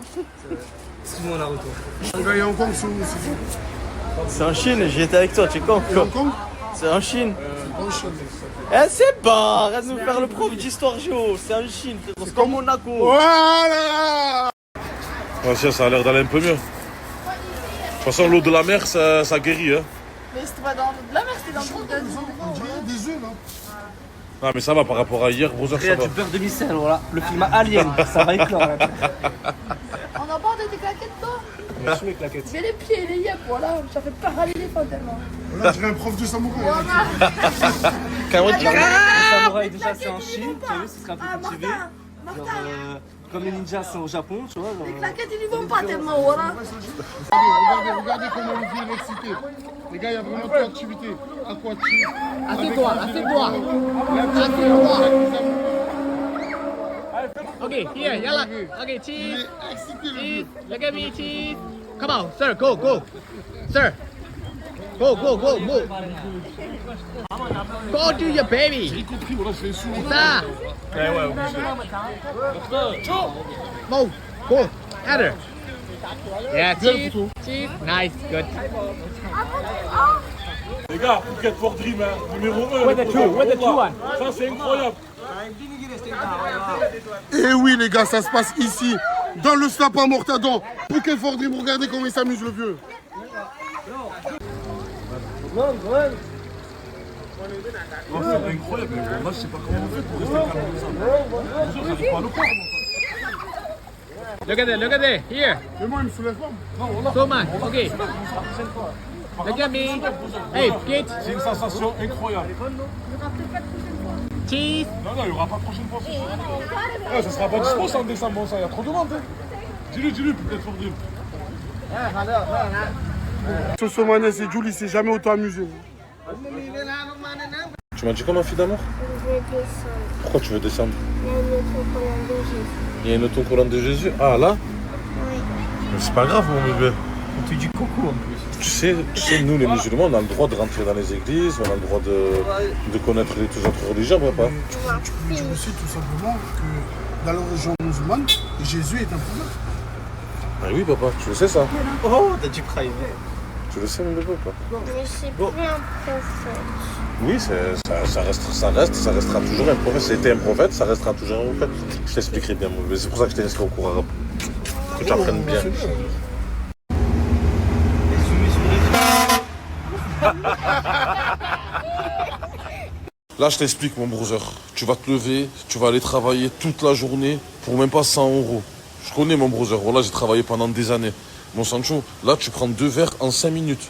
[SPEAKER 6] Excuse-moi, Naruto.
[SPEAKER 3] Shanghai et Hong Kong, c'est où?
[SPEAKER 1] C'est en Chine, j'y étais avec toi, tu es con.
[SPEAKER 3] Hong Kong?
[SPEAKER 1] C'est en Chine.
[SPEAKER 3] C'est pas en Chine.
[SPEAKER 1] Eh, c'est pas, arrête de nous faire le prof d'histoire géo. C'est en Chine, c'est comme Monaco.
[SPEAKER 3] Voilà!
[SPEAKER 5] Ah, tiens, ça a l'air d'aller un peu mieux. De toute façon, l'eau de la mer, ça guérit. Hein.
[SPEAKER 2] Mais c'était pas dans l'eau de la mer, c'était dans le trou de
[SPEAKER 3] On dirait des œufs, là.
[SPEAKER 5] Non, mais ça va par rapport à hier, brother,
[SPEAKER 1] Il y
[SPEAKER 5] ça
[SPEAKER 1] a
[SPEAKER 5] va.
[SPEAKER 1] du beurre de micelle, voilà. Le film Alien, ça va éclore. Là.
[SPEAKER 2] On en parle de tes claquettes, toi?
[SPEAKER 6] Je suis mes claquettes.
[SPEAKER 2] Mais les pieds et les yeux, voilà, ça fait peur à l'éléphant tellement.
[SPEAKER 3] Là, je dirais un prof de samouraï.
[SPEAKER 1] Les samouraïs, déjà, c'est en Chine, tu as vu, ce sera un peu cultivé. Genre, comme les ninjas, c'est au Japon, tu vois. Genre,
[SPEAKER 2] Les claquettes, ils y vont pas tellement, voilà.
[SPEAKER 3] Regardez comment le vieux est excité. Les gars, il y a vraiment toute activité aquatique.
[SPEAKER 6] Assieds-toi. Ok, here, yalla. Ok, cheese. Cheese. Look at me, cheese. Come on, sir, go. Sir. Go, move. Go to your baby.
[SPEAKER 3] J'ai compris, voilà, je fais sourd.
[SPEAKER 6] Ça.
[SPEAKER 5] Ouais, obligé.
[SPEAKER 6] Move. Go. Header. Yeah, cheese. Nice, good.
[SPEAKER 5] Les gars, Phuket for Dream, hein, numéro 1.
[SPEAKER 6] With the two one.
[SPEAKER 5] Ça, c'est incroyable.
[SPEAKER 3] Et oui, les gars, ça se passe ici, dans le snap à Mortadon. Phuket for Dream, regardez comment il s'amuse, le vieux.
[SPEAKER 5] Oh, c'est incroyable, mais bon, là, je sais pas comment on fait pour rester calme comme ça. Ça n'arrive pas à le faire, moi.
[SPEAKER 6] Look at that. Here.
[SPEAKER 3] Mais moi, il me soulève pas.
[SPEAKER 6] So much. Ok. Look at me. Hey, kid.
[SPEAKER 5] C'est une sensation incroyable.
[SPEAKER 6] Cheese.
[SPEAKER 5] Non, il n'y aura pas de prochaine fois. Ouais, ça sera pas dispo ça en décembre, bon, ça, il y a trop de monde. Hein. Dis-lui, peut-être for Dream.
[SPEAKER 3] Sosomanes et Julie, c'est jamais autant amusé.
[SPEAKER 5] Tu m'as dit quoi, ma fille d'amour?
[SPEAKER 10] Je vais descendre.
[SPEAKER 5] Pourquoi tu veux descendre?
[SPEAKER 10] Il y a une autocollante de Jésus.
[SPEAKER 5] Il y a une autocollante de Jésus. Ah, là?
[SPEAKER 10] Oui.
[SPEAKER 5] Mais c'est pas grave, mon bébé.
[SPEAKER 1] on te dit coucou en plus.
[SPEAKER 5] Tu sais, nous les musulmans, on a le droit de rentrer dans les églises, on a le droit de connaître les autres religions, papa.
[SPEAKER 3] Tu me sais tout simplement que dans la religion musulmane, Jésus est un prophète.
[SPEAKER 5] Ah oui, papa, tu le sais ça?
[SPEAKER 1] Oh, t'as du prime.
[SPEAKER 5] Tu le sais, mon bébé, papa?
[SPEAKER 10] Mais c'est plus un prophète.
[SPEAKER 5] Oui, ça restera toujours un prophète. C'était un prophète, ça restera toujours un prophète. Je t'expliquerai bien, mon bébé. C'est pour ça que je t'ai inscrit au cours arabe. Que tu apprennes bien. Là, je t'explique, mon brother. Tu vas te lever, tu vas aller travailler toute la journée pour même pas 100 €. Je connais mon brother. Voilà, j'ai travaillé pendant des années. Mon Sancho, là, tu prends 2 verres en 5 minutes.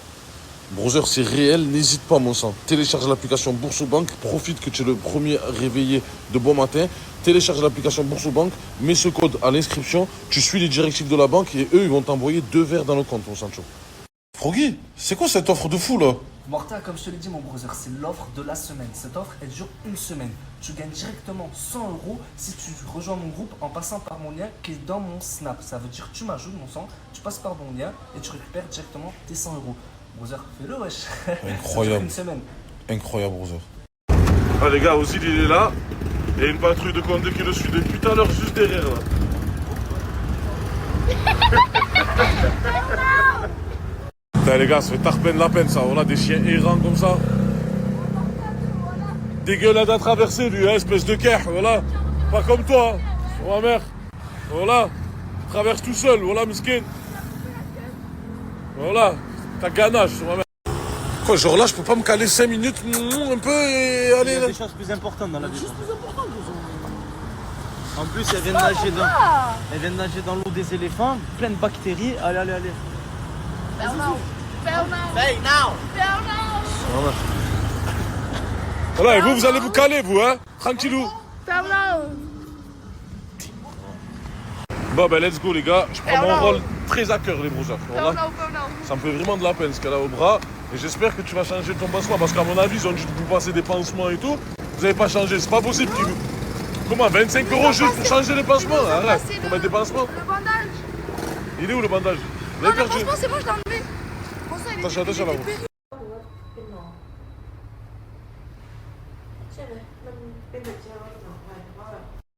[SPEAKER 5] Brother, c'est réel, n'hésite pas, mon sang. Télécharge l'application Boursobank, profite que tu es le premier réveillé de bon matin. Télécharge l'application Boursobank, mets ce code à l'inscription, tu suis les directives de la banque et eux, ils vont t'envoyer 2 verres dans le compte, mon Sancho. Froggy, c'est quoi cette offre de fou, là?
[SPEAKER 13] Morta, comme je te l'ai dit, mon brother, c'est l'offre de la semaine. Cette offre, elle dure une semaine. Tu gagnes directement 100 € si tu rejoins mon groupe en passant par mon lien qui est dans mon Snap. Ça veut dire que tu m'ajoutes, mon sang, tu passes par mon lien et tu récupères directement tes 100 €. Brother, fais-le, wesh.
[SPEAKER 5] Incroyable.
[SPEAKER 13] Une semaine.
[SPEAKER 5] Incroyable, brother. Ah, les gars, Ozil, il est là. Et une patrouille de Condé qui le suit depuis tout à l'heure, juste derrière, là. Putain, les gars, ça fait tarpen la peine, ça. On a des chiens errants comme ça. Dégueulasse à traverser, lui, hein, espèce de guerre, voilà. Pas comme toi, hein. Sur ma mère. Voilà. Traverse tout seul, voilà, miskin. Voilà. Ta ganache, sur ma mère. Quoi, genre là, je peux pas me caler 5 minutes, un peu, et aller
[SPEAKER 1] Il y a
[SPEAKER 5] là.
[SPEAKER 1] des choses plus importantes dans la vie. En plus, elle vient de nager dans l'eau des éléphants, plein de bactéries. Allez, allez, allez.
[SPEAKER 2] Bell now. Bell now.
[SPEAKER 1] Hey, now.
[SPEAKER 2] Bell now.
[SPEAKER 5] Voilà. Voilà, et vous allez vous caler, vous, hein. Tranquillou.
[SPEAKER 2] Bell now.
[SPEAKER 5] Bon, ben, let's go, les gars. Je prends mon rôle très à cœur, les brousards.
[SPEAKER 2] Bell
[SPEAKER 5] Voilà.
[SPEAKER 2] now, bell now.
[SPEAKER 5] Ça me fait vraiment de la peine, ce qu'elle a au bras. Et j'espère que tu vas changer ton pansement. Parce qu'à mon avis, ils ont dû vous passer des pansements et tout. Vous n'avez pas changé. C'est pas possible qu'ils vous... Comment, 25 € juste pour changer les pansements? Arrête, pour mettre des pansements.
[SPEAKER 2] Le bandage.
[SPEAKER 5] Il est où le bandage? Vous
[SPEAKER 2] Non,
[SPEAKER 5] l'avez
[SPEAKER 2] le
[SPEAKER 5] perdu.
[SPEAKER 2] pansement, c'est bon, je l'ai enlevé. Bon, ça, il est
[SPEAKER 5] Attention, là.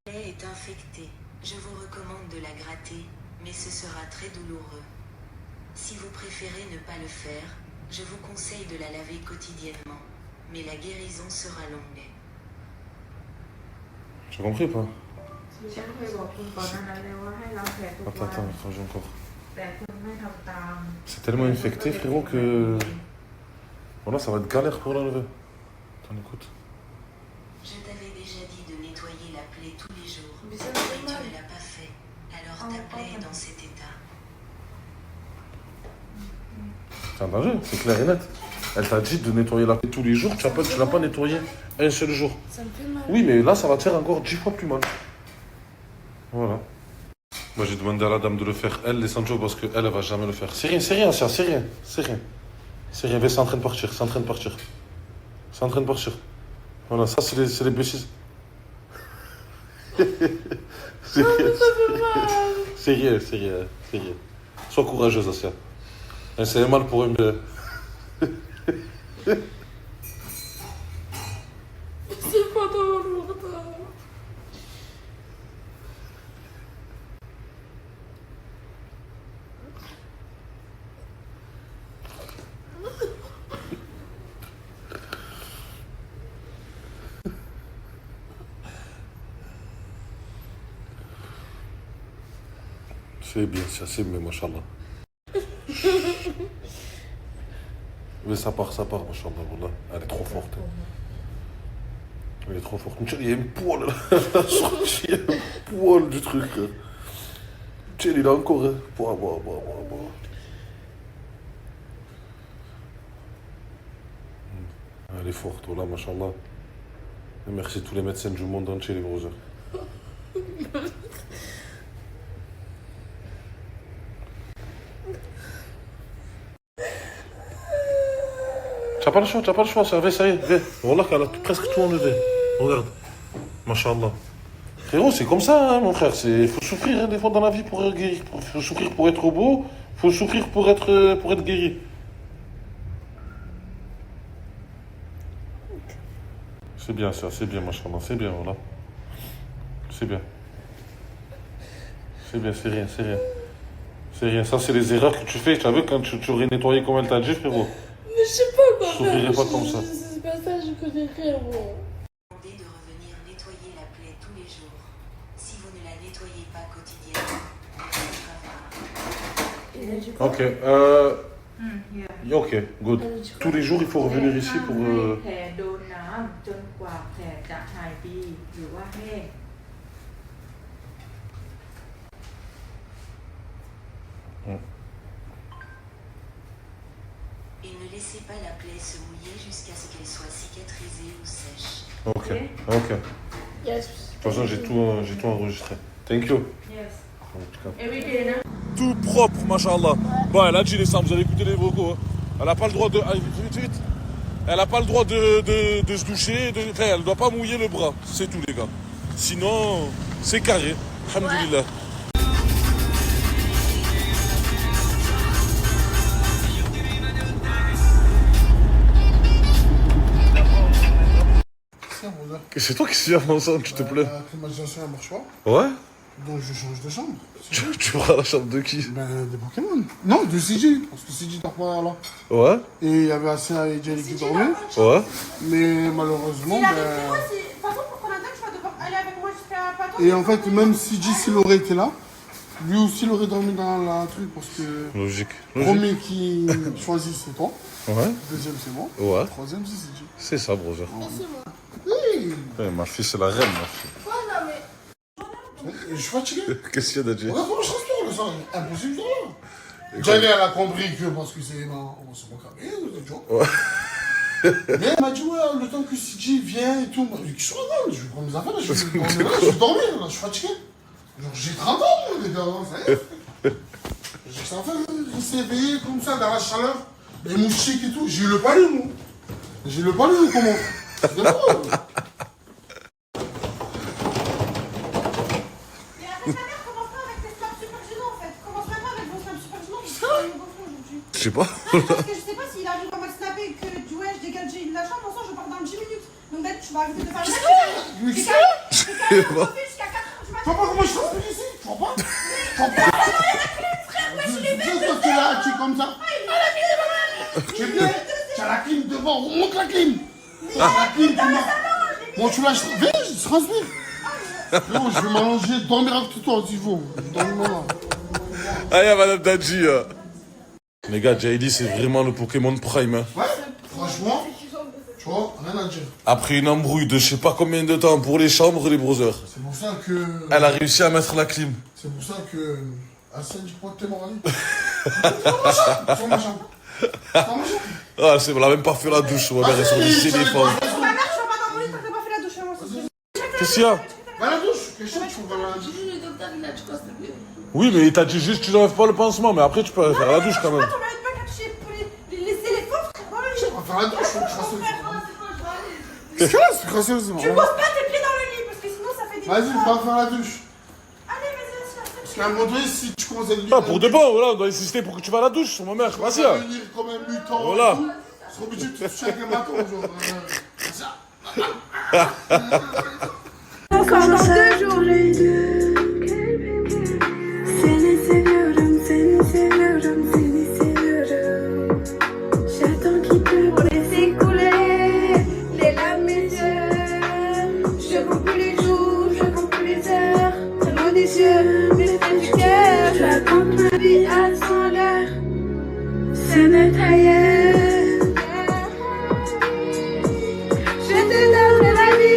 [SPEAKER 14] Le lait est infecté. Je vous recommande de la gratter, mais ce sera très douloureux. Si vous préférez ne pas le faire, je vous conseille de la laver quotidiennement, mais la guérison sera longue.
[SPEAKER 5] Tu as compris ou pas? Attends, il faut que j'ai encore. C'est tellement infecté, frérot, que... Voilà, ça va être galère pour l'enlever. Attends, écoute.
[SPEAKER 14] Je t'avais déjà dit de nettoyer la plaie tous les jours, mais tu ne l'as pas fait, alors ta plaie est dans cet état.
[SPEAKER 5] C'est un danger, c'est clair et net. Elle t'a dit de nettoyer la plaie tous les jours, tu l'as pas nettoyé un seul jour.
[SPEAKER 2] Ça me fait mal.
[SPEAKER 5] Oui, mais là, ça va te faire encore 10 fois plus mal. Voilà. Moi, j'ai demandé à la dame de le faire, elle, les Sancho, parce qu'elle, elle va jamais le faire. C'est rien, ça, c'est rien. C'est rien. C'est rien, c'est en train de partir, c'est en train de partir. C'est en train de partir. Voilà, ça, c'est les bêtises. C'est rien. C'est rien. Sois courageuse, Asia. C'est mal pour un bébé.
[SPEAKER 2] C'est pas drôle, Morta.
[SPEAKER 5] C'est bien, c'est bien, machallah. Mais ça part, machallah, voilà. Elle est trop forte. Elle est trop forte. Il y a une poêle là. Elle a sorti un poil du truc. Tiens, il a encore. Bois. Elle est forte, voilà, machallah. Et merci à tous les médecins du monde entier, les brothers. T'as pas le choix, ça y est, viens. Voilà qu'elle a presque tout enlevé. Regarde. Masha'Allah. Frérot, c'est comme ça, hein, mon frère. Il faut souffrir hein, des fois dans la vie pour guérir. Il faut souffrir pour être beau, il faut souffrir pour être guéri. C'est bien ça, c'est bien, Masha'Allah. C'est bien, voilà. C'est bien. C'est bien, c'est rien. C'est rien, ça c'est les erreurs que tu fais. Tu as vu quand tu aurais nettoyé comme elle t'a dit, frérot.
[SPEAKER 2] Mais je sais pas quoi faire.
[SPEAKER 5] Je souffrirais pas comme ça.
[SPEAKER 2] C'est pas ça, je connais rien, moi.
[SPEAKER 14] Demandez de revenir nettoyer la plaie tous les jours. Si vous ne la nettoyez pas quotidiennement,
[SPEAKER 5] Ok, Yeah, ok, good. Tous les jours, il faut revenir ici pour...
[SPEAKER 15] แผลโดนน้ำจนกว่าแผลจะหายดีหรือว่าแห้ง
[SPEAKER 14] Et ne laissez pas la plaie se mouiller jusqu'à ce qu'elle soit cicatrisée ou sèche.
[SPEAKER 5] Ok, ok.
[SPEAKER 2] Yes.
[SPEAKER 5] De toute façon, j'ai tout enregistré. Thank you.
[SPEAKER 15] Yes.
[SPEAKER 2] Everyday, non?
[SPEAKER 5] Tout propre, machallah. Bon, elle a dit les sangs, vous allez écouter les vocaux. Hein. Elle n'a pas le droit de... Allez, vite, vite. Elle n'a pas le droit de se doucher. Enfin, elle ne doit pas mouiller le bras. C'est tout, les gars. Sinon, c'est carré. Alhamdoulilah. C'est toi qui suis avançant, tu te plais.
[SPEAKER 3] La climatisation, elle marche pas.
[SPEAKER 5] Ouais.
[SPEAKER 3] Donc je change de chambre.
[SPEAKER 5] Tu vas à la chambre de qui?
[SPEAKER 3] Ben, des Pokémon. Non, de CJ. Parce que CJ dort pas là.
[SPEAKER 5] Ouais.
[SPEAKER 3] Et il y avait assez à Jelly qui dormait.
[SPEAKER 5] Ouais.
[SPEAKER 3] Mais malheureusement,
[SPEAKER 12] Par contre, pour qu'on attende, tu vas devoir aller avec moi jusqu'à Paton.
[SPEAKER 3] Et en fait, même CJ, s'il aurait été là, lui aussi, il aurait dormi dans la truc. Parce que.
[SPEAKER 5] Logique.
[SPEAKER 3] Premier qui choisit, c'est toi.
[SPEAKER 5] Ouais.
[SPEAKER 3] Deuxième, c'est moi.
[SPEAKER 5] Ouais.
[SPEAKER 3] Troisième, c'est CJ.
[SPEAKER 5] C'est ça, brother.
[SPEAKER 10] Et c'est moi.
[SPEAKER 3] Oui.
[SPEAKER 5] Ouais, ma fille, c'est la reine, ma fille.
[SPEAKER 10] Ouais, non, mais.
[SPEAKER 3] Je suis fatigué.
[SPEAKER 5] Qu'est-ce qu'il y a, Dadji?
[SPEAKER 3] Regarde comment je respire, le sang. Impossible de là. Jenny, elle a compris que parce que c'est ma. On se recamé, tu vois.
[SPEAKER 5] Ouais.
[SPEAKER 3] Mais elle m'a dit, ouais, le temps que CJ vient et tout. Je suis regarde, je vais prendre mes affaires, là, je vais dormir, là, je suis fatigué. Genre, j'ai 30 ans, moi, les gars, ça y est. J'ai ça fait rester éveillé comme ça, dans la chaleur, les moustiques et tout. J'ai eu le palais, moi. J'ai le palais, comment? C'est drôle.
[SPEAKER 5] Je sais pas.
[SPEAKER 12] Parce que je sais pas s'il arrive à me snapper que du ouais, je dégage de la chambre, ensemble je pars dans 10 minutes. Donc peut-être tu vas arrêter de faire le match.
[SPEAKER 3] Mais
[SPEAKER 5] Je sais pas.
[SPEAKER 12] Jusqu'à 4 heures du matin.
[SPEAKER 3] Tu vois pas comment je transpire ici? Tu vois pas? Tu vois pas?
[SPEAKER 12] Frère, ouais, je l'ai
[SPEAKER 3] Tu sais, toi, tu es là, tu es comme ça. Tu es bien? Tu as la clim devant, remonte la clim. Tu as la clim, tu m'as. Bon, tu lâches. Viens, je transpire. Non, je vais m'allonger, dormir avec toi s'il faut. Dormir.
[SPEAKER 5] Allez, madame Dadji. Les gars, Jaili, c'est vraiment le Pokémon Prime. Hein.
[SPEAKER 3] Ouais, franchement, tu vois, rien à dire.
[SPEAKER 5] Après une embrouille de je sais pas combien de temps pour les chambres et les browsers.
[SPEAKER 3] C'est pour ça que.
[SPEAKER 5] Elle a réussi à mettre la clim.
[SPEAKER 3] C'est pour ça que. Hassan dit quoi, t'es mort, allez. Sur ma chambre.
[SPEAKER 5] Ah, c'est, elle a même pas fait la douche, ma mère est sur le téléphone.
[SPEAKER 12] Ma mère, tu vas pas dans mon lit, t'as pas fait la douche, moi.
[SPEAKER 5] Qu'est-ce qu'il y a?
[SPEAKER 3] Va à la douche, qu'est-ce que tu vas à la douche?
[SPEAKER 2] Le docteur, il a dit quoi, s'il te plaît?
[SPEAKER 5] Oui, mais il t'a dit juste tu n'enlèves pas le pansement, mais après tu peux faire la douche quand même.
[SPEAKER 12] Tu m'arrêtes pas quand tu laisser les faux, frère.
[SPEAKER 3] On va faire la douche, je vais crasser.
[SPEAKER 12] Qu'est-ce
[SPEAKER 3] que c'est crasser aussi?
[SPEAKER 12] Tu poses pas tes pieds dans le lit, parce que sinon ça fait des.
[SPEAKER 3] Vas-y, va faire la douche.
[SPEAKER 12] Allez, vas-y.
[SPEAKER 3] Parce qu'à un moment donné, si tu commences à
[SPEAKER 5] Ah, pour de bon, voilà, on doit insister pour que tu vas à la douche, sur ma mère, vas-y.
[SPEAKER 3] Tu vas venir comme un mutant.
[SPEAKER 5] Voilà.
[SPEAKER 3] Tu seras obligé de te toucher avec un bâton, genre.
[SPEAKER 4] Encore dans 2 jours. Seni seviyorum, seni seviyorum, seni seviyorum. J'attends qu'il peut pour laisser couler les larmes mes yeux. Je compte plus les jours, je compte plus les heures. Très loin des yeux, mais près du cœur. Je raconte ma vie à 100 l'heure. Ce n'est ailleurs. Je te donne la vie.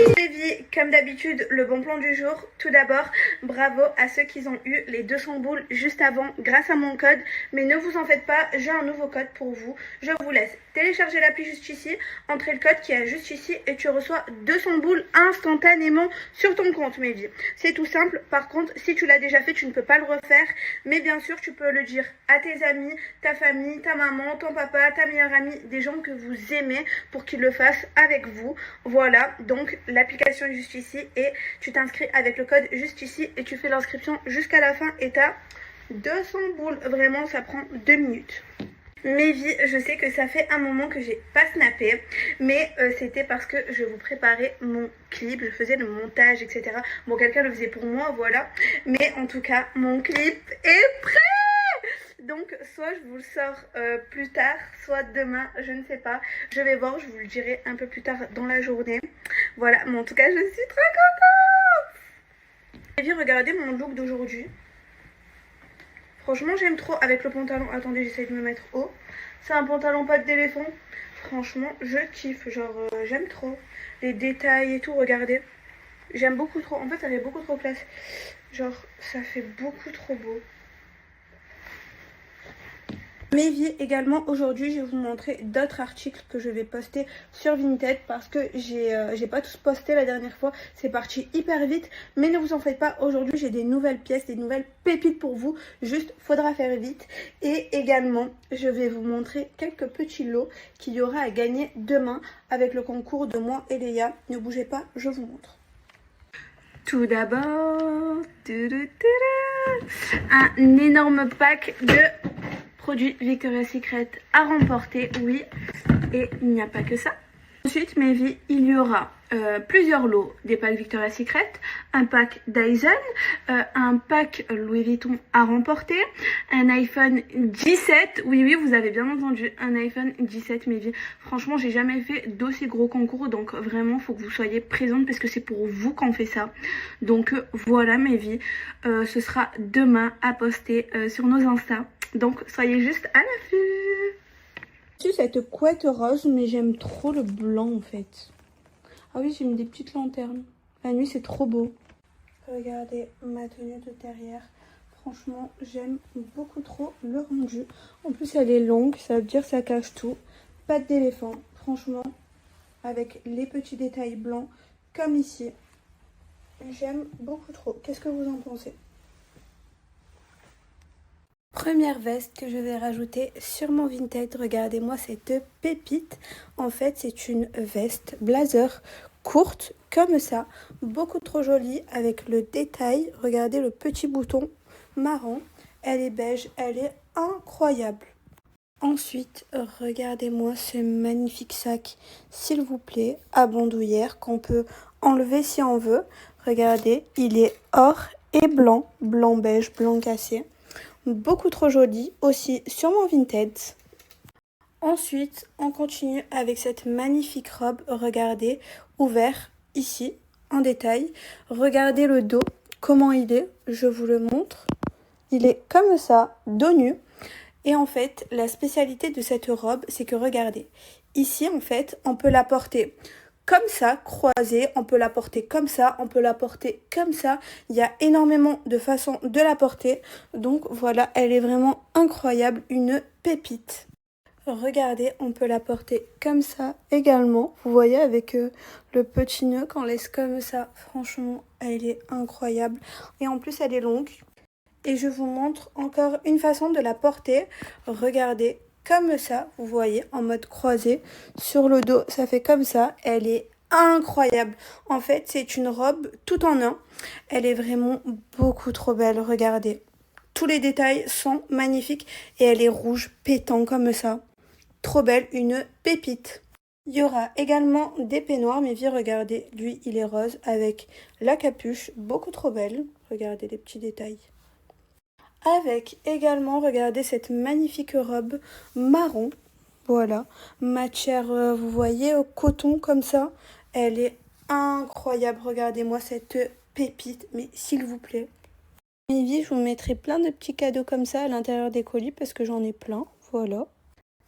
[SPEAKER 16] Comme d'habitude, le bon plan du jour. Tout d'abord, bravo à ceux qui ont eu les 200 boules juste avant grâce à mon code. Mais ne vous en faites pas, j'ai un nouveau code pour vous. Je vous laisse télécharger l'appli juste ici, entrez le code qui est juste ici et tu reçois 200 boules instantanément sur ton compte, mes vies. C'est tout simple. Par contre, si tu l'as déjà fait, tu ne peux pas le refaire. Mais bien sûr, tu peux le dire à tes amis, ta famille, ta maman, ton papa, ta meilleure amie, des gens que vous aimez pour qu'ils le fassent avec vous. Voilà, donc l'application est juste ici et tu t'inscris avec le code juste ici et tu fais l'inscription jusqu'à la fin et t'as 200 boules. Vraiment, ça prend 2 minutes. Mes vies, je sais que ça fait un moment que j'ai pas snappé, mais c'était parce que je vous préparais mon clip, je faisais le montage, etc. Bon, quelqu'un le faisait pour moi, voilà. Mais en tout cas, mon clip est prêt. Donc, soit je vous le sors plus tard, soit demain, je ne sais pas. Je vais voir, je vous le dirai un peu plus tard dans la journée. Voilà, mais en tout cas, je suis très contente. Et puis, regardez mon look d'aujourd'hui. Franchement, j'aime trop avec le pantalon. Attendez, j'essaie de me mettre haut. C'est un pantalon pas d'éléphant. Franchement, je kiffe. Genre, j'aime trop. Les détails et tout, regardez. J'aime beaucoup trop. En fait, ça fait beaucoup trop classe. Genre, ça fait beaucoup trop beau. Mes vies également, aujourd'hui je vais vous montrer d'autres articles que je vais poster sur Vinted parce que j'ai pas tous posté la dernière fois, c'est parti hyper vite, mais ne vous en faites pas, aujourd'hui j'ai des nouvelles pièces, des nouvelles pépites pour vous, juste faudra faire vite. Et également je vais vous montrer quelques petits lots qu'il y aura à gagner demain avec le concours de moi et Léa. Ne bougez pas, je vous montre. Tout d'abord, un énorme pack de produits Victoria's Secret à remporter, oui, et il n'y a pas que ça. Ensuite, mes vies, il y aura plusieurs lots, des packs Victoria's Secret, un pack Dyson, un pack Louis Vuitton à remporter, un iPhone 17, oui, vous avez bien entendu, un iPhone 17, mes vies. Franchement, j'ai jamais fait d'aussi gros concours, donc vraiment, faut que vous soyez présentes parce que c'est pour vous qu'on fait ça. Donc voilà, mes vies, ce sera demain à poster sur nos Insta. Donc soyez juste à l'affût. J'ai cette couette rose, mais j'aime trop le blanc en fait. Ah oui, j'ai mis des petites lanternes. La nuit, c'est trop beau. Regardez ma tenue de derrière. Franchement, j'aime beaucoup trop le rendu. En plus, elle est longue, ça veut dire que ça cache tout. Pattes d'éléphant, franchement, avec les petits détails blancs, comme ici. J'aime beaucoup trop. Qu'est-ce que vous en pensez ? Première veste que je vais rajouter sur mon Vinted, regardez-moi cette pépite. En fait, c'est une veste blazer courte comme ça, beaucoup trop jolie avec le détail. Regardez le petit bouton marron, elle est beige, elle est incroyable. Ensuite, regardez-moi ce magnifique sac, s'il vous plaît, à bandoulière qu'on peut enlever si on veut. Regardez, il est or et blanc, blanc beige, blanc cassé. Beaucoup trop joli aussi sur mon Vinted. Ensuite, on continue avec cette magnifique robe, regardez, ouvert ici, en détail. Regardez le dos, comment il est, je vous le montre. Il est comme ça, dos nu. Et en fait, la spécialité de cette robe, c'est que regardez, ici en fait, on peut la porter comme ça, croisée, on peut la porter comme ça, on peut la porter comme ça. Il y a énormément de façons de la porter. Donc voilà, elle est vraiment incroyable, une pépite. Regardez, on peut la porter comme ça également. Vous voyez avec le petit nœud qu'on laisse comme ça. Franchement, elle est incroyable. Et en plus, elle est longue. Et je vous montre encore une façon de la porter. Regardez. Comme ça, vous voyez, en mode croisé. Sur le dos, ça fait comme ça. Elle est incroyable. En fait, c'est une robe tout en un. Elle est vraiment beaucoup trop belle. Regardez. Tous les détails sont magnifiques. Et elle est rouge pétant comme ça. Trop belle, une pépite. Il y aura également des peignoirs. Mais viens, regardez. Lui, il est rose avec la capuche. Beaucoup trop belle. Regardez les petits détails. Avec également, regardez cette magnifique robe marron, voilà, matière, vous voyez, au coton comme ça, elle est incroyable, regardez-moi cette pépite, mais s'il vous plaît. Maybe, je vous mettrai plein de petits cadeaux comme ça à l'intérieur des colis parce que j'en ai plein, voilà.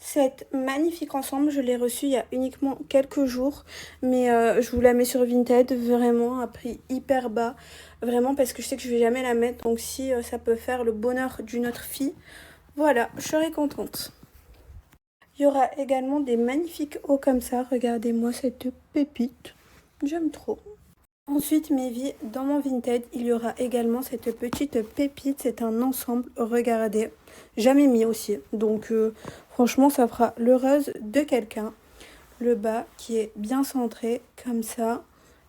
[SPEAKER 16] Cette magnifique ensemble, je l'ai reçue il y a uniquement quelques jours, mais je vous la mets sur Vinted, vraiment à prix hyper bas, vraiment parce que je sais que je vais jamais la mettre, donc si ça peut faire le bonheur d'une autre fille, voilà, je serai contente. Il y aura également des magnifiques hauts comme ça, regardez-moi cette pépite, j'aime trop. Ensuite, mes vies, dans mon Vinted, il y aura également cette petite pépite, c'est un ensemble, regardez, jamais mis aussi, donc franchement ça fera l'heureuse de quelqu'un. Le bas qui est bien centré, comme ça,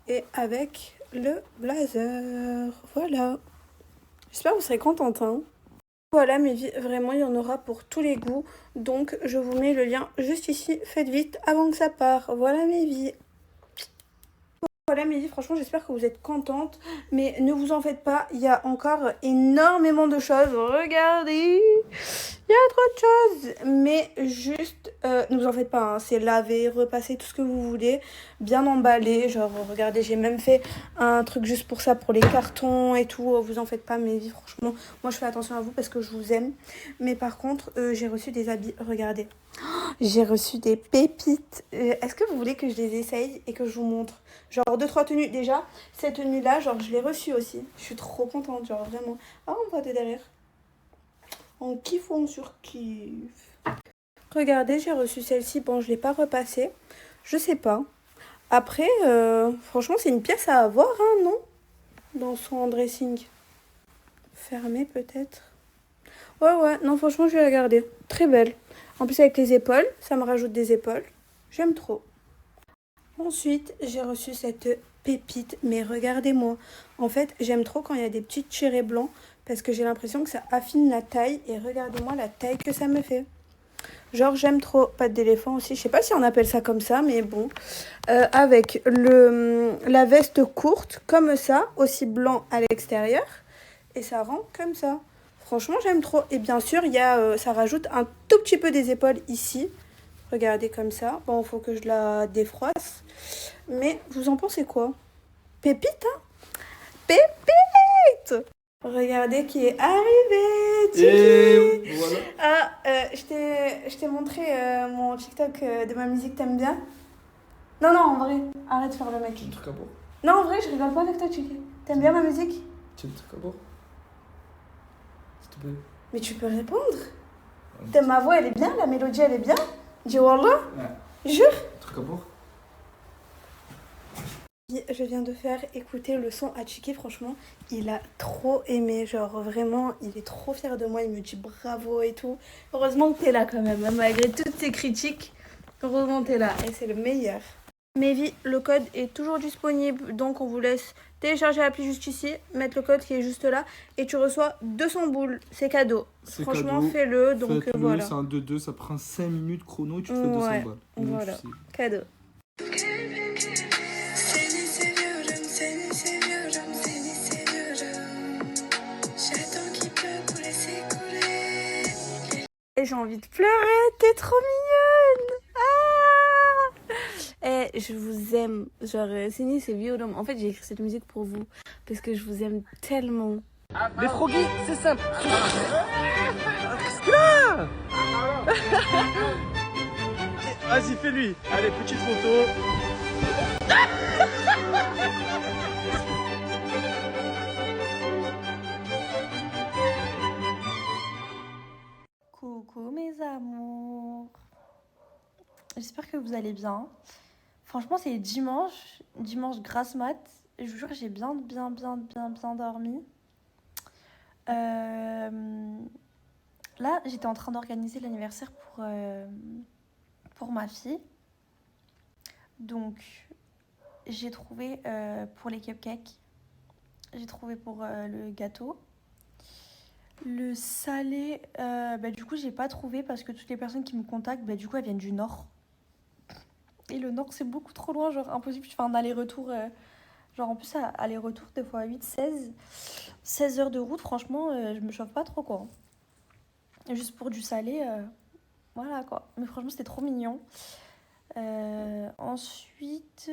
[SPEAKER 16] et avec le blazer, voilà. J'espère que vous serez contente, hein. Voilà mes vies, vraiment il y en aura pour tous les goûts, donc je vous mets le lien juste ici, faites vite avant que ça parte, voilà mes vies. Voilà mes vies, franchement j'espère que vous êtes contentes, mais ne vous en faites pas, il y a encore énormément de choses, regardez, Il y a trop de choses, mais juste, ne vous en faites pas, hein, c'est laver, repasser, tout ce que vous voulez, bien emballé, genre, regardez, j'ai même fait un truc juste pour ça, pour les cartons et tout, vous en faites pas, mais franchement, moi je fais attention à vous parce que je vous aime, mais par contre, j'ai reçu des habits, regardez, j'ai reçu des pépites, est-ce que vous voulez que je les essaye et que je vous montre? Genre 2-3 tenues, déjà, cette tenue-là, genre, je l'ai reçue aussi, je suis trop contente, genre, vraiment, ah, on voit de derrière. On kiffe ou on surkiffe. Regardez, j'ai reçu celle-ci. Bon, je l'ai pas repassée. Je sais pas. Après, franchement, c'est une pièce à avoir, hein, non? Dans son dressing. Fermé, peut-être. Ouais. Non, franchement, je vais la garder. Très belle. En plus, avec les épaules, ça me rajoute des épaules. J'aime trop. Ensuite, j'ai reçu cette pépite. Mais regardez-moi. En fait, j'aime trop quand il y a des petits tirés blancs. Parce que j'ai l'impression que ça affine la taille. Et regardez-moi la taille que ça me fait. Genre, j'aime trop. Pattes d'éléphant aussi. Je sais pas si on appelle ça comme ça, mais bon. Avec la veste courte, comme ça. Aussi blanc à l'extérieur. Et ça rend comme ça. Franchement, j'aime trop. Et bien sûr, ça rajoute un tout petit peu des épaules ici. Regardez comme ça. Bon, il faut que je la défroisse. Mais vous en pensez quoi? Pépite, hein? Pépite! Regardez qui est arrivé, Tiki.
[SPEAKER 3] Et voilà.
[SPEAKER 16] Ah, je t'ai montré mon TikTok de ma musique, t'aimes bien? Non, en vrai, arrête de faire le mec.
[SPEAKER 13] Tu as un truc à boire?
[SPEAKER 16] Non, en vrai, je rigole pas avec toi, Tiki. T'aimes bien ma musique?
[SPEAKER 13] Tu as un truc à boire? S'il te plaît.
[SPEAKER 16] Mais tu peux répondre. Ma voix, elle est bien, la mélodie, elle est bien. Dis Wallah.
[SPEAKER 13] Ouais.
[SPEAKER 16] Jure.
[SPEAKER 13] Un truc à boire?
[SPEAKER 16] Je viens de faire écouter le son à Tiki, franchement, il a trop aimé, genre vraiment, il est trop fier de moi, il me dit bravo et tout. Heureusement que t'es là quand même, hein, malgré toutes tes critiques, heureusement que t'es là et c'est le meilleur. Mevi, le code est toujours disponible, donc on vous laisse télécharger l'appli juste ici, mettre le code qui est juste là et tu reçois 200 boules, c'est cadeau. Franchement, fais-le, donc voilà.
[SPEAKER 17] C'est un 2-2, ça prend 5 minutes chrono et tu te fais 200 balles.
[SPEAKER 16] Voilà, cadeau. Et j'ai envie de pleurer, t'es trop mignonne. Et je vous aime, genre Seni c'est vieux. En fait j'ai écrit cette musique pour vous parce que je vous aime tellement.
[SPEAKER 6] Les froggies, c'est simple. Qu'est-ce qu'il a? Vas-y, fais-lui. Allez, petite photo.
[SPEAKER 18] Coucou mes amours, j'espère que vous allez bien. Franchement c'est dimanche grasse mat, je vous jure que j'ai bien dormi. Là j'étais en train d'organiser l'anniversaire pour ma fille. Donc j'ai trouvé pour les cupcakes, j'ai trouvé pour le gâteau. Le salé, du coup j'ai pas trouvé parce que toutes les personnes qui me contactent, du coup elles viennent du nord. Et le nord c'est beaucoup trop loin, genre impossible, je fais un aller-retour, genre en plus aller-retour des fois 16 heures de route, franchement je me chauffe pas trop quoi. Et juste pour du salé, voilà quoi. Mais franchement c'était trop mignon. Ensuite...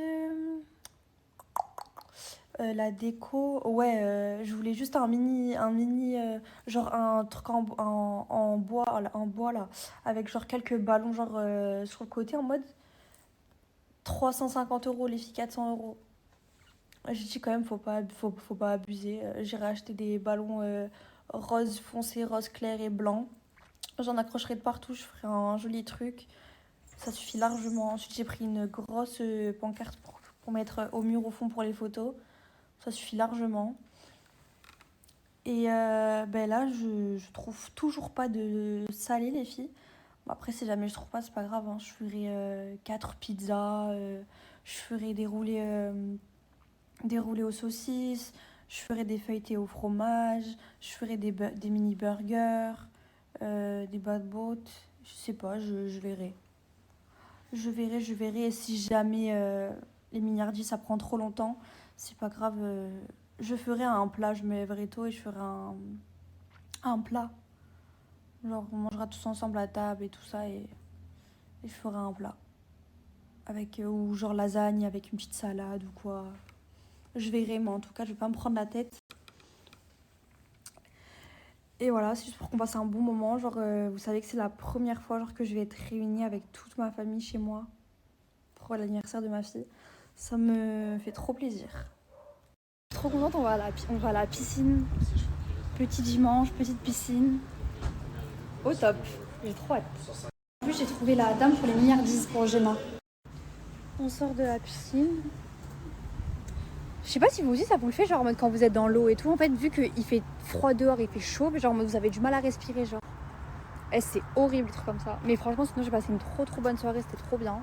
[SPEAKER 18] la déco, je voulais juste un mini genre un truc en bois là, avec genre quelques ballons genre sur le côté en mode 350 €, les filles 400 €. J'ai dit quand même faut pas abuser. J'irai acheter des ballons rose foncé, rose clair et blanc. J'en accrocherai de partout, je ferai un joli truc. Ça suffit largement. Ensuite j'ai pris une grosse pancarte pour mettre au mur au fond pour les photos. Ça suffit largement. Et là, je trouve toujours pas de salé, les filles. Bon, après, si jamais je trouve pas, c'est pas grave. Hein. Je ferai 4 pizzas. Je ferai des roulés aux saucisses. Je ferai des feuilletés au fromage. Je ferai des mini burgers. Des bad boat. Je sais pas, je verrai. Je verrai. Et si jamais les mignardises, ça prend trop longtemps... C'est pas grave, je ferai un plat, je me lèverai tôt et je ferai un plat. Genre, on mangera tous ensemble à table et tout ça et je ferai un plat. Avec, ou genre lasagne avec une petite salade ou quoi. Je verrai, mais en tout cas, je vais pas me prendre la tête. Et voilà, c'est juste pour qu'on passe un bon moment. Genre, vous savez que c'est la première fois genre, que je vais être réunie avec toute ma famille chez moi pour l'anniversaire de ma fille. Ça me fait trop plaisir. Trop contente, on va à la piscine. Petit dimanche, petite piscine. Au top, j'ai trop hâte. En plus, j'ai trouvé la dame pour les milliardises pour Gemma. On sort de la piscine. Je sais pas si vous aussi ça vous le fait, genre en mode quand vous êtes dans l'eau et tout. En fait, vu qu'il fait froid dehors, il fait chaud, mais genre en mode vous avez du mal à respirer, genre. Et c'est horrible, des trucs comme ça. Mais franchement, sinon j'ai passé une trop bonne soirée, c'était trop bien.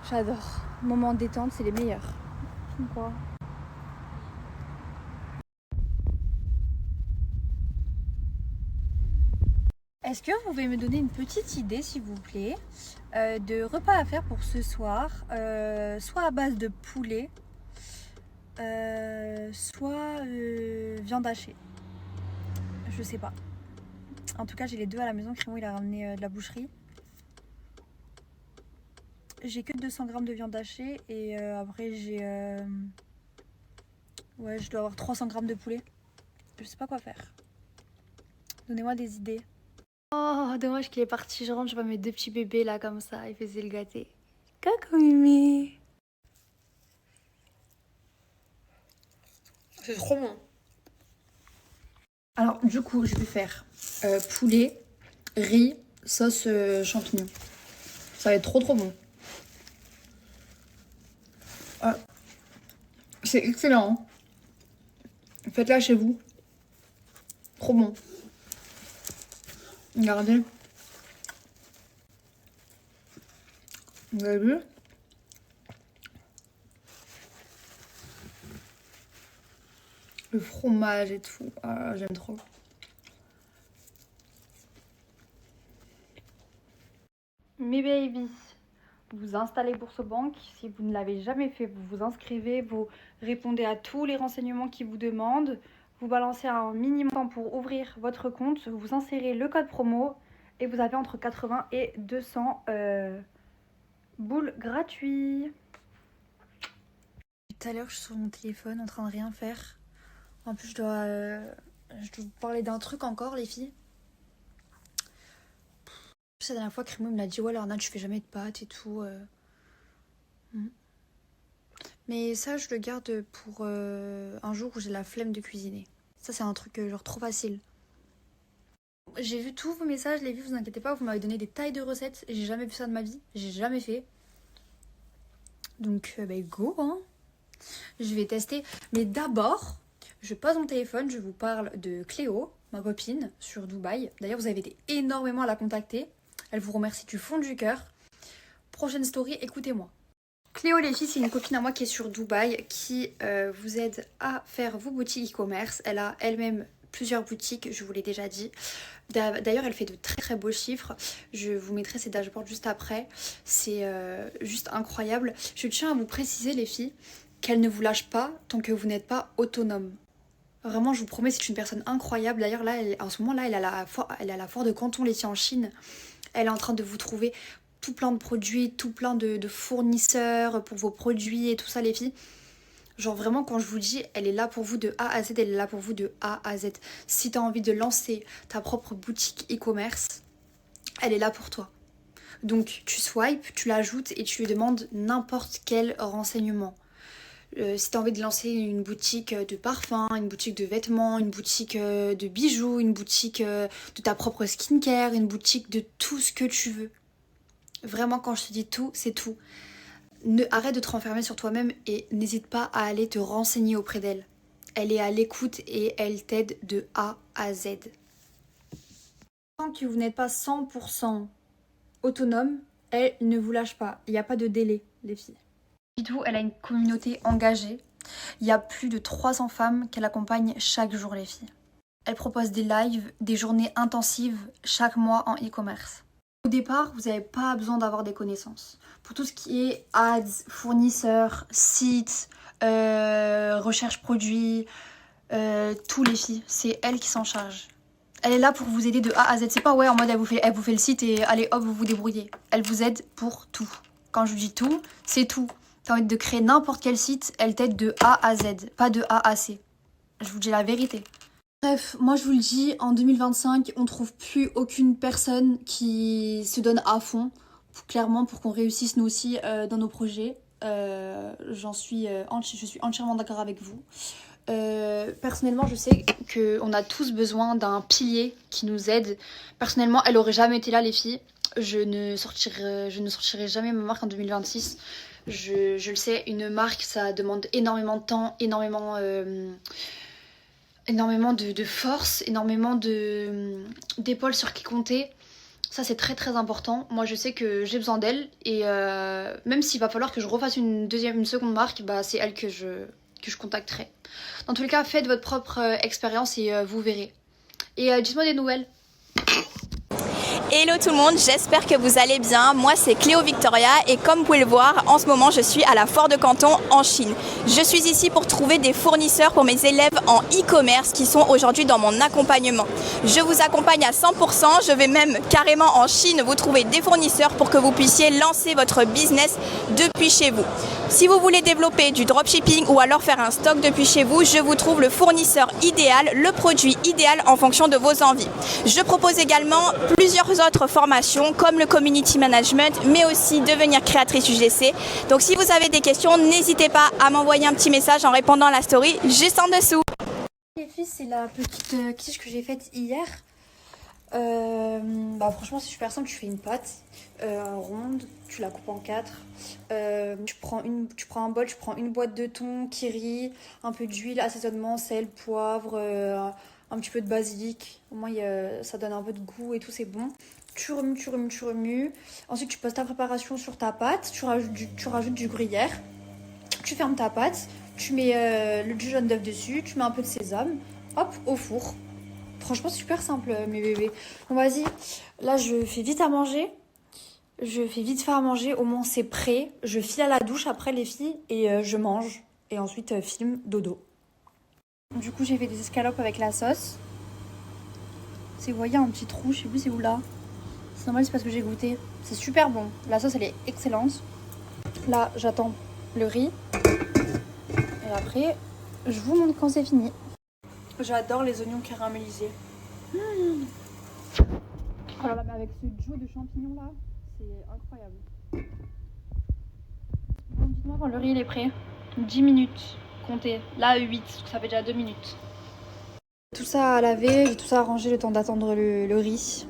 [SPEAKER 18] J'adore. Moment de détente, c'est les meilleurs. Quoi. Est-ce que vous pouvez me donner une petite idée, s'il vous plaît, de repas à faire pour ce soir, soit à base de poulet, soit viande hachée. Je sais pas. En tout cas, j'ai les deux à la maison. Crémo, il a ramené de la boucherie. J'ai que 200 grammes de viande hachée et après j'ai... ouais, je dois avoir 300 grammes de poulet. Je sais pas quoi faire. Donnez-moi des idées. Oh, dommage qu'il est parti. Je rentre, je vois mes deux petits bébés là comme ça. Il faisait le gâter. Coucou Mimi.
[SPEAKER 2] C'est trop bon.
[SPEAKER 18] Alors du coup, je vais faire poulet, riz, sauce champignon. Ça va être trop bon. C'est excellent. Hein. Faites-la chez vous. Trop bon. Regardez. Vous avez vu? Le fromage et tout. Ah, j'aime trop. Mes babies, vous installez BoursoBank. Si vous ne l'avez jamais fait, vous vous inscrivez, vous répondez à tous les renseignements qu'ils vous demandent. Vous balancez un minimum pour ouvrir votre compte, vous insérez le code promo et vous avez entre 80 et 200 boules gratuits. Tout à l'heure, je suis sur mon téléphone en train de rien faire. En plus, je dois vous parler d'un truc encore, les filles. La dernière fois, Crémo me l'a dit, ouais, Lorna, tu fais jamais de pâtes et tout. Mais ça, je le garde pour un jour où j'ai la flemme de cuisiner. Ça, c'est un truc genre trop facile. J'ai vu tous vos messages, les vues, vous inquiétez pas, vous m'avez donné des tailles de recettes. J'ai jamais vu ça de ma vie, j'ai jamais fait. Donc, go, hein. Je vais tester. Mais d'abord, je pose mon téléphone, je vous parle de Cléo, ma copine, sur Dubaï. D'ailleurs, vous avez été énormément à la contacter. Elle vous remercie du fond du cœur. Prochaine story, écoutez-moi. Cléo les filles, c'est une copine à moi qui est sur Dubaï, qui vous aide à faire vos boutiques e-commerce. Elle a elle-même plusieurs boutiques, je vous l'ai déjà dit. D'ailleurs, elle fait de très beaux chiffres. Je vous mettrai ses dashboards juste après. C'est juste incroyable. Je tiens à vous préciser les filles, qu'elle ne vous lâche pas tant que vous n'êtes pas autonome. Vraiment, je vous promets, c'est une personne incroyable. D'ailleurs, là, en ce moment, là, elle est à la foire de Canton laitier en Chine. Elle est en train de vous trouver tout plein de produits, tout plein de fournisseurs pour vos produits et tout ça, les filles. Genre vraiment, quand je vous dis, elle est là pour vous de A à Z, elle est là pour vous de A à Z. Si tu as envie de lancer ta propre boutique e-commerce, elle est là pour toi. Donc tu swipes, tu l'ajoutes et tu lui demandes n'importe quel renseignement. Si tu as envie de lancer une boutique de parfums, une boutique de vêtements, une boutique de bijoux, une boutique de ta propre skincare, une boutique de tout ce que tu veux. Vraiment, quand je te dis tout, c'est tout. Arrête de te renfermer sur toi-même et n'hésite pas à aller te renseigner auprès d'elle. Elle est à l'écoute et elle t'aide de A à Z. Tant que vous n'êtes pas 100% autonome, elle ne vous lâche pas. Il n'y a pas de délai, les filles. Du tout, elle a une communauté engagée. Il y a plus de 300 femmes qu'elle accompagne chaque jour, les filles. Elle propose des lives, des journées intensives chaque mois en e-commerce. Au départ, vous n'avez pas besoin d'avoir des connaissances. Pour tout ce qui est ads, fournisseurs, sites, recherche produits, tous les filles, c'est elle qui s'en charge.
[SPEAKER 19] Elle est là pour vous aider de A à Z. C'est pas ouais en mode elle vous fait le site et allez hop vous vous débrouillez. Elle vous aide pour tout. Quand je vous dis tout, c'est tout. T'as envie de créer n'importe quel site, elle t'aide de A à Z, pas de A à C. Je vous dis la vérité. Bref, moi je vous le dis, en 2025, on trouve plus aucune personne qui se donne à fond, clairement pour qu'on réussisse nous aussi dans nos projets. Je suis entièrement d'accord avec vous. Personnellement, je sais qu'on a tous besoin d'un pilier qui nous aide. Personnellement, elle aurait jamais été là, les filles. Je ne sortirai jamais ma marque en 2026. Je le sais, une marque, ça demande énormément de temps, énormément de force, énormément d'épaules sur qui compter. Ça, c'est très très important. Moi, je sais que j'ai besoin d'elle. Et même s'il va falloir que je refasse une seconde marque, bah, c'est elle que je contacterai. Dans tous les cas, faites votre propre expérience et vous verrez. Et dites-moi des nouvelles.
[SPEAKER 20] Hello tout le monde, j'espère que vous allez bien. Moi c'est Cléo Victoria et comme vous pouvez le voir, en ce moment je suis à la Foire de Canton en Chine. Je suis ici pour trouver des fournisseurs pour mes élèves en e-commerce qui sont aujourd'hui dans mon accompagnement. Je vous accompagne à 100%, je vais même carrément en Chine vous trouver des fournisseurs pour que vous puissiez lancer votre business depuis chez vous. Si vous voulez développer du dropshipping ou alors faire un stock depuis chez vous, je vous trouve le fournisseur idéal, le produit idéal en fonction de vos envies. Je propose également plusieurs autres formations comme le community management, mais aussi devenir créatrice UGC. Donc si vous avez des questions, n'hésitez pas à m'envoyer un petit message en répondant à la story juste en dessous.
[SPEAKER 19] Les filles, c'est la petite quiche que j'ai faite hier. Franchement c'est super simple, tu fais une pâte ronde, tu la coupes en 4, tu prends un bol, tu prends une boîte de thon, kiri, un peu d'huile, assaisonnement, sel, poivre, un petit peu de basilic, au moins ça donne un peu de goût et tout, c'est bon. Tu remues. Ensuite tu poses ta préparation sur ta pâte, tu rajoutes du gruyère, tu fermes ta pâte, tu mets du jaune d'œuf dessus, tu mets un peu de sésame, hop, au four. Franchement, c'est super simple, mes bébés. Bon, vas-y. Là, je fais vite à manger. Au moins, c'est prêt. Je file à la douche après, les filles. Et je mange. Et ensuite, film, dodo. Du coup, j'ai fait des escalopes avec la sauce. Vous voyez, un petit trou. Je sais plus c'est où, là. C'est normal, c'est parce que j'ai goûté. C'est super bon. La sauce, elle est excellente. Là, j'attends le riz. Et après, je vous montre quand c'est fini. J'adore les oignons caramélisés. Oh là là, mais avec ce jus de champignons là, c'est incroyable. Bon, dites-moi quand le riz il est prêt. 10 minutes, comptez. Là 8, ça fait déjà 2 minutes. Tout ça à laver, j'ai tout ça à ranger le temps d'attendre le riz.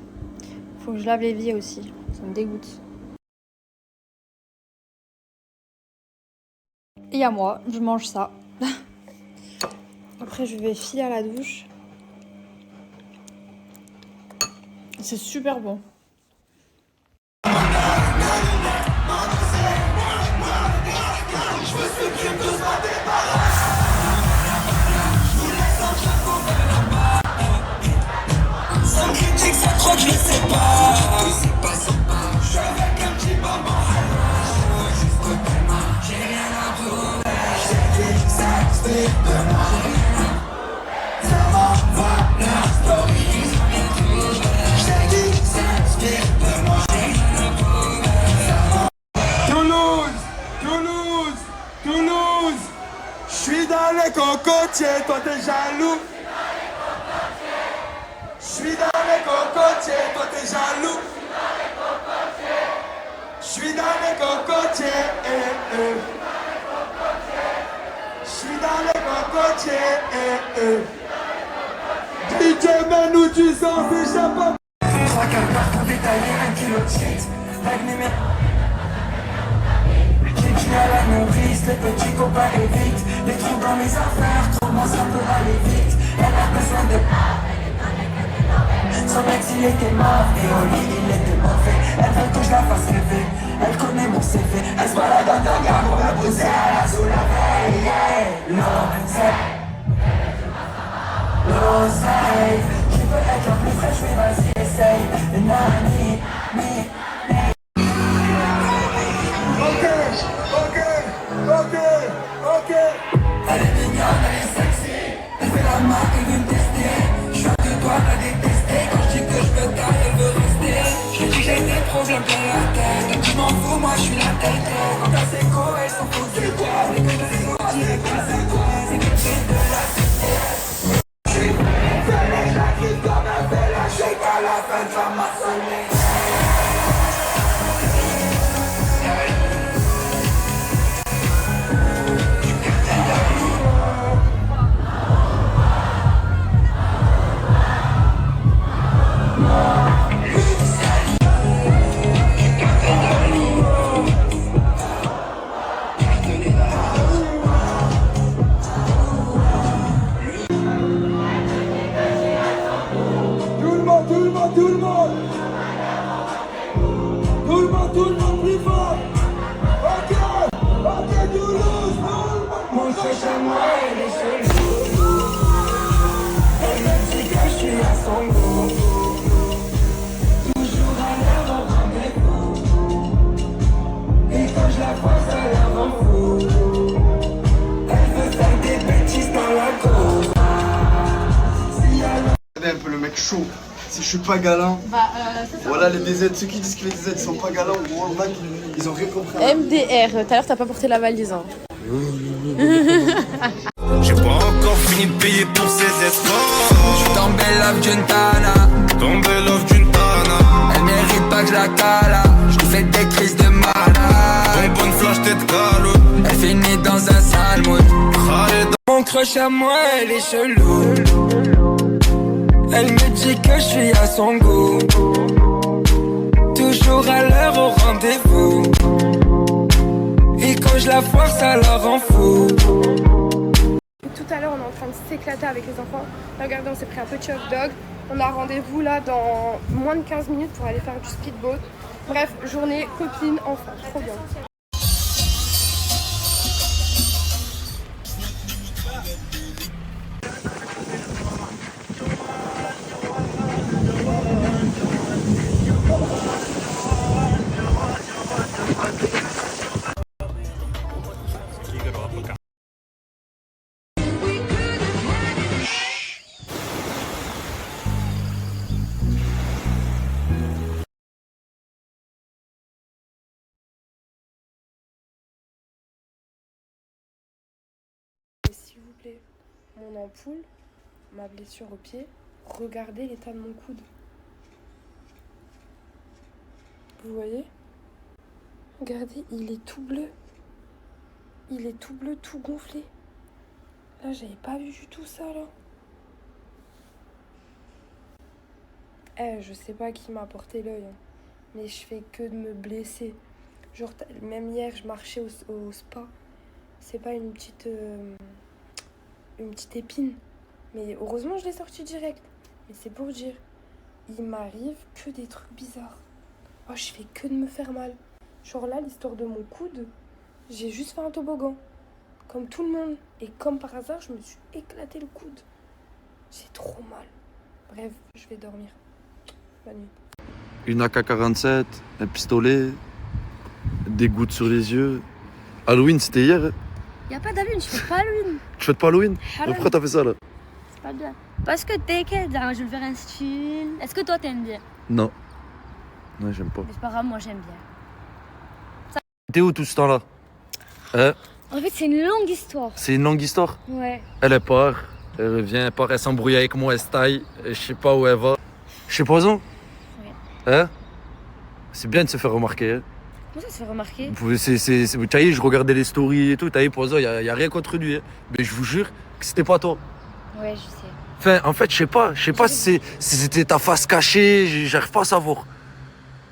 [SPEAKER 19] Faut que je lave l'évier aussi, ça me dégoûte. Et à moi, je mange ça. Après, je vais filer à la douche. C'est super bon.
[SPEAKER 21] Sans critique, ça trop, je sais pas. Je suis avec un petit maman. J'ai rien à prouver. J'ai dit que ça explique de moi. Ça m'envoie leur story. J'ai dit que ça explique de moi. Toulouse. Je suis dans les cocotiers, toi t'es jaloux. Je suis dans les cocotiers, toi t'es jaloux. Je suis dans les cocotiers, Je suis dans les cocotiers, DJ mets-nous du sang, c'est chapeau. 3 quarts d'heure pour détailler 1 kilo de shit. J'ai à la nourrice, les petits copains évitent. Les trous dans les affaires, trop moins ça peut aller vite. Elle a besoin de... Son ex il était mort et au lit il était mauvais. Elle veut que je la fasse rêver, elle connaît mon CV. Elle se balade dans ta gare pour me poser à la sous la veille. L'oseille, je veux être le plus fraîche, mais vas-y essaye. Nani, Ok. Elle est mignonne, elle est sexy. Elle fait la marque, elle veut me tester. Je suis à 2 doigts de la détester. viennent de la tête. Je m'en fous, moi je suis la tête. Quand t'as ses go, elles s'en foutent, c'est quoi? Les gars de sous, direct que c'est quoi? C'est qu'elles viennent de la tête. Fais les la qui comme un fait la shake à la fin, ça m'a sonné. Tout le monde plus fort. Ok, Toulouse, mon chez moi, elle est chez lui. Elle me dit que je suis à son goût. Toujours à l'heure au rendez-vous. Et quand je la vois, ça la rend fou. Elle veut faire des bêtises dans la cour.
[SPEAKER 9] Regardez un peu le mec chaud. Si je suis pas galant, voilà les DZ, ceux qui disent que les DZ sont pas galants, gros, le mec, ils ont rien compris.
[SPEAKER 22] MDR, tout à l'heure t'as pas porté la valise. Hein.
[SPEAKER 21] J'ai pas encore fini de payer pour ces espoirs. J'suis tombé love d'une tana. Tombé love d'une tana. Elle mérite pas que je la cala. J'lui fais des crises de malade. Bonne flash tête calotte. Elle finit dans un sale mood. Mon crush à moi, elle est chelou. Elle me dit que je suis à son goût. Toujours à l'heure au rendez-vous. Et quand je la foire, ça la rend fou.
[SPEAKER 18] Tout à l'heure, on est en train de s'éclater avec les enfants. Là, regardez, on s'est pris un petit hot dog. On a rendez-vous là dans moins de 15 minutes pour aller faire du speedboat. Bref, journée copine enfant, trop bien. S'il vous plaît, mon ampoule, ma blessure au pied, regardez l'état de mon coude. Vous voyez? Regardez, il est tout bleu. Il est tout bleu, tout gonflé. Là, j'avais pas vu du tout ça, là. Je sais pas qui m'a porté l'œil, hein, mais je fais que de me blesser. Genre, même hier, je marchais au spa. C'est pas une petite épine. Mais heureusement, je l'ai sortie direct. Mais c'est pour dire, il m'arrive que des trucs bizarres. Oh, je fais que de me faire mal. Genre là, l'histoire de mon coude, j'ai juste fait un toboggan. Comme tout le monde. Et comme par hasard, je me suis éclaté le coude. J'ai trop mal. Bref, je vais dormir. Bonne nuit.
[SPEAKER 5] Une AK-47, un pistolet, des gouttes sur les yeux. Halloween, c'était hier.
[SPEAKER 23] Y'a pas d'Halloween, je fais pas Halloween.
[SPEAKER 5] Tu fais pas Halloween? Pourquoi t'as fait ça là?
[SPEAKER 23] C'est pas bien. Parce que t'inquiète, je vais faire un style. Est-ce que toi t'aimes bien?
[SPEAKER 5] Non. Non, j'aime pas.
[SPEAKER 23] Mais c'est pas grave, moi j'aime bien.
[SPEAKER 5] T'es où tout ce temps-là? Hein?
[SPEAKER 23] En fait, c'est une longue histoire.
[SPEAKER 5] C'est une longue histoire?
[SPEAKER 23] Ouais.
[SPEAKER 5] Elle part, elle revient, elle part, elle s'embrouille avec moi, elle se taille, je sais pas où elle va. Je sais pas où?
[SPEAKER 23] Ouais.
[SPEAKER 5] Hein? C'est bien de se faire remarquer. Hein?
[SPEAKER 23] Comment ça se fait remarquer?
[SPEAKER 5] Tu sais, je regardais les stories et tout, t'as vu, Pozo, y a rien contre lui. Hein? Mais je vous jure que c'était pas toi.
[SPEAKER 23] Ouais, je sais.
[SPEAKER 5] Enfin, en fait, je sais pas si c'était ta face cachée, j'arrive pas à savoir.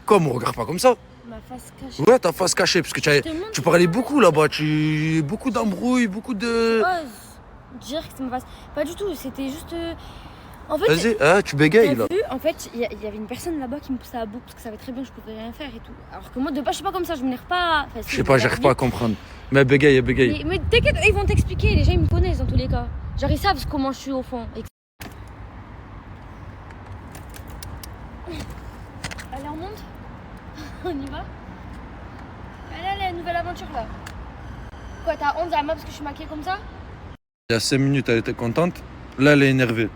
[SPEAKER 5] Comme on regarde pas comme ça.
[SPEAKER 23] Ma face cachée?
[SPEAKER 5] Ouais, ta face cachée, parce que tu parlais beaucoup là-bas, beaucoup d'embrouilles, beaucoup de...
[SPEAKER 23] Je dire que c'est ma face. Pas du tout, c'était juste... En fait,
[SPEAKER 5] vas-y, tu bégayes là.
[SPEAKER 23] Vu, en fait, il y avait une personne là-bas qui me poussait à bout parce que ça savait très bien que je pouvais rien faire et tout. Alors que moi, de base, je suis pas comme ça, je m'énerve pas. Enfin,
[SPEAKER 5] Je sais pas, j'arrive pas à comprendre. Mais elle bégaye.
[SPEAKER 23] Mais t'inquiète, ils vont t'expliquer, les gens ils me connaissent dans tous les cas. Genre ils savent comment je suis au fond. Allez, on monte. On y va. Allez, nouvelle aventure là. Quoi, t'as honte à moi parce que je suis maquillée comme ça?
[SPEAKER 5] Il y a 5 minutes, elle était contente. Là, elle est énervée.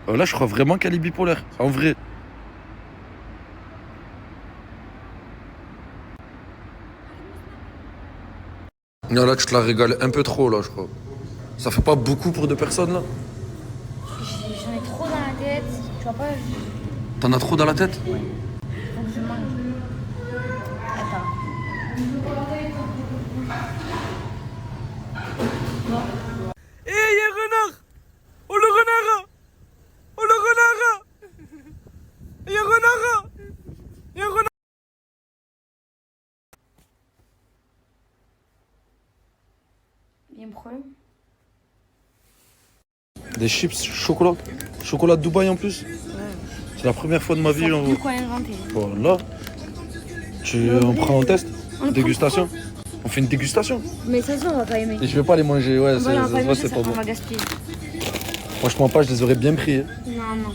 [SPEAKER 5] Là, je crois vraiment qu'elle est bipolaire. En vrai. Non, là, tu te la régales un peu trop, là, je crois. Ça fait pas beaucoup pour 2 personnes, là?
[SPEAKER 23] J'en ai trop dans la tête. Tu vois pas?
[SPEAKER 5] T'en as trop dans la tête?
[SPEAKER 23] Ouais. Faut que je mange. Attends.
[SPEAKER 1] Eh, y'a un renard! Oh le renard! Oh le renard! Y'a un renard! Y'a un renard!
[SPEAKER 23] Y'a un problème?
[SPEAKER 5] Des chips chocolat. Chocolat de Dubaï en plus. C'est la première fois de ma vie.
[SPEAKER 23] De quoi inventer?
[SPEAKER 5] Bon, là, on prend un test, dégustation. On fait une dégustation.
[SPEAKER 23] Mais ça se voit, on va pas aimer.
[SPEAKER 5] Et je vais pas les manger, ouais, ça se voit, c'est pas
[SPEAKER 23] On
[SPEAKER 5] bon.
[SPEAKER 23] va gaspiller.
[SPEAKER 5] Franchement pas, je les aurais bien pris.
[SPEAKER 23] Non, non.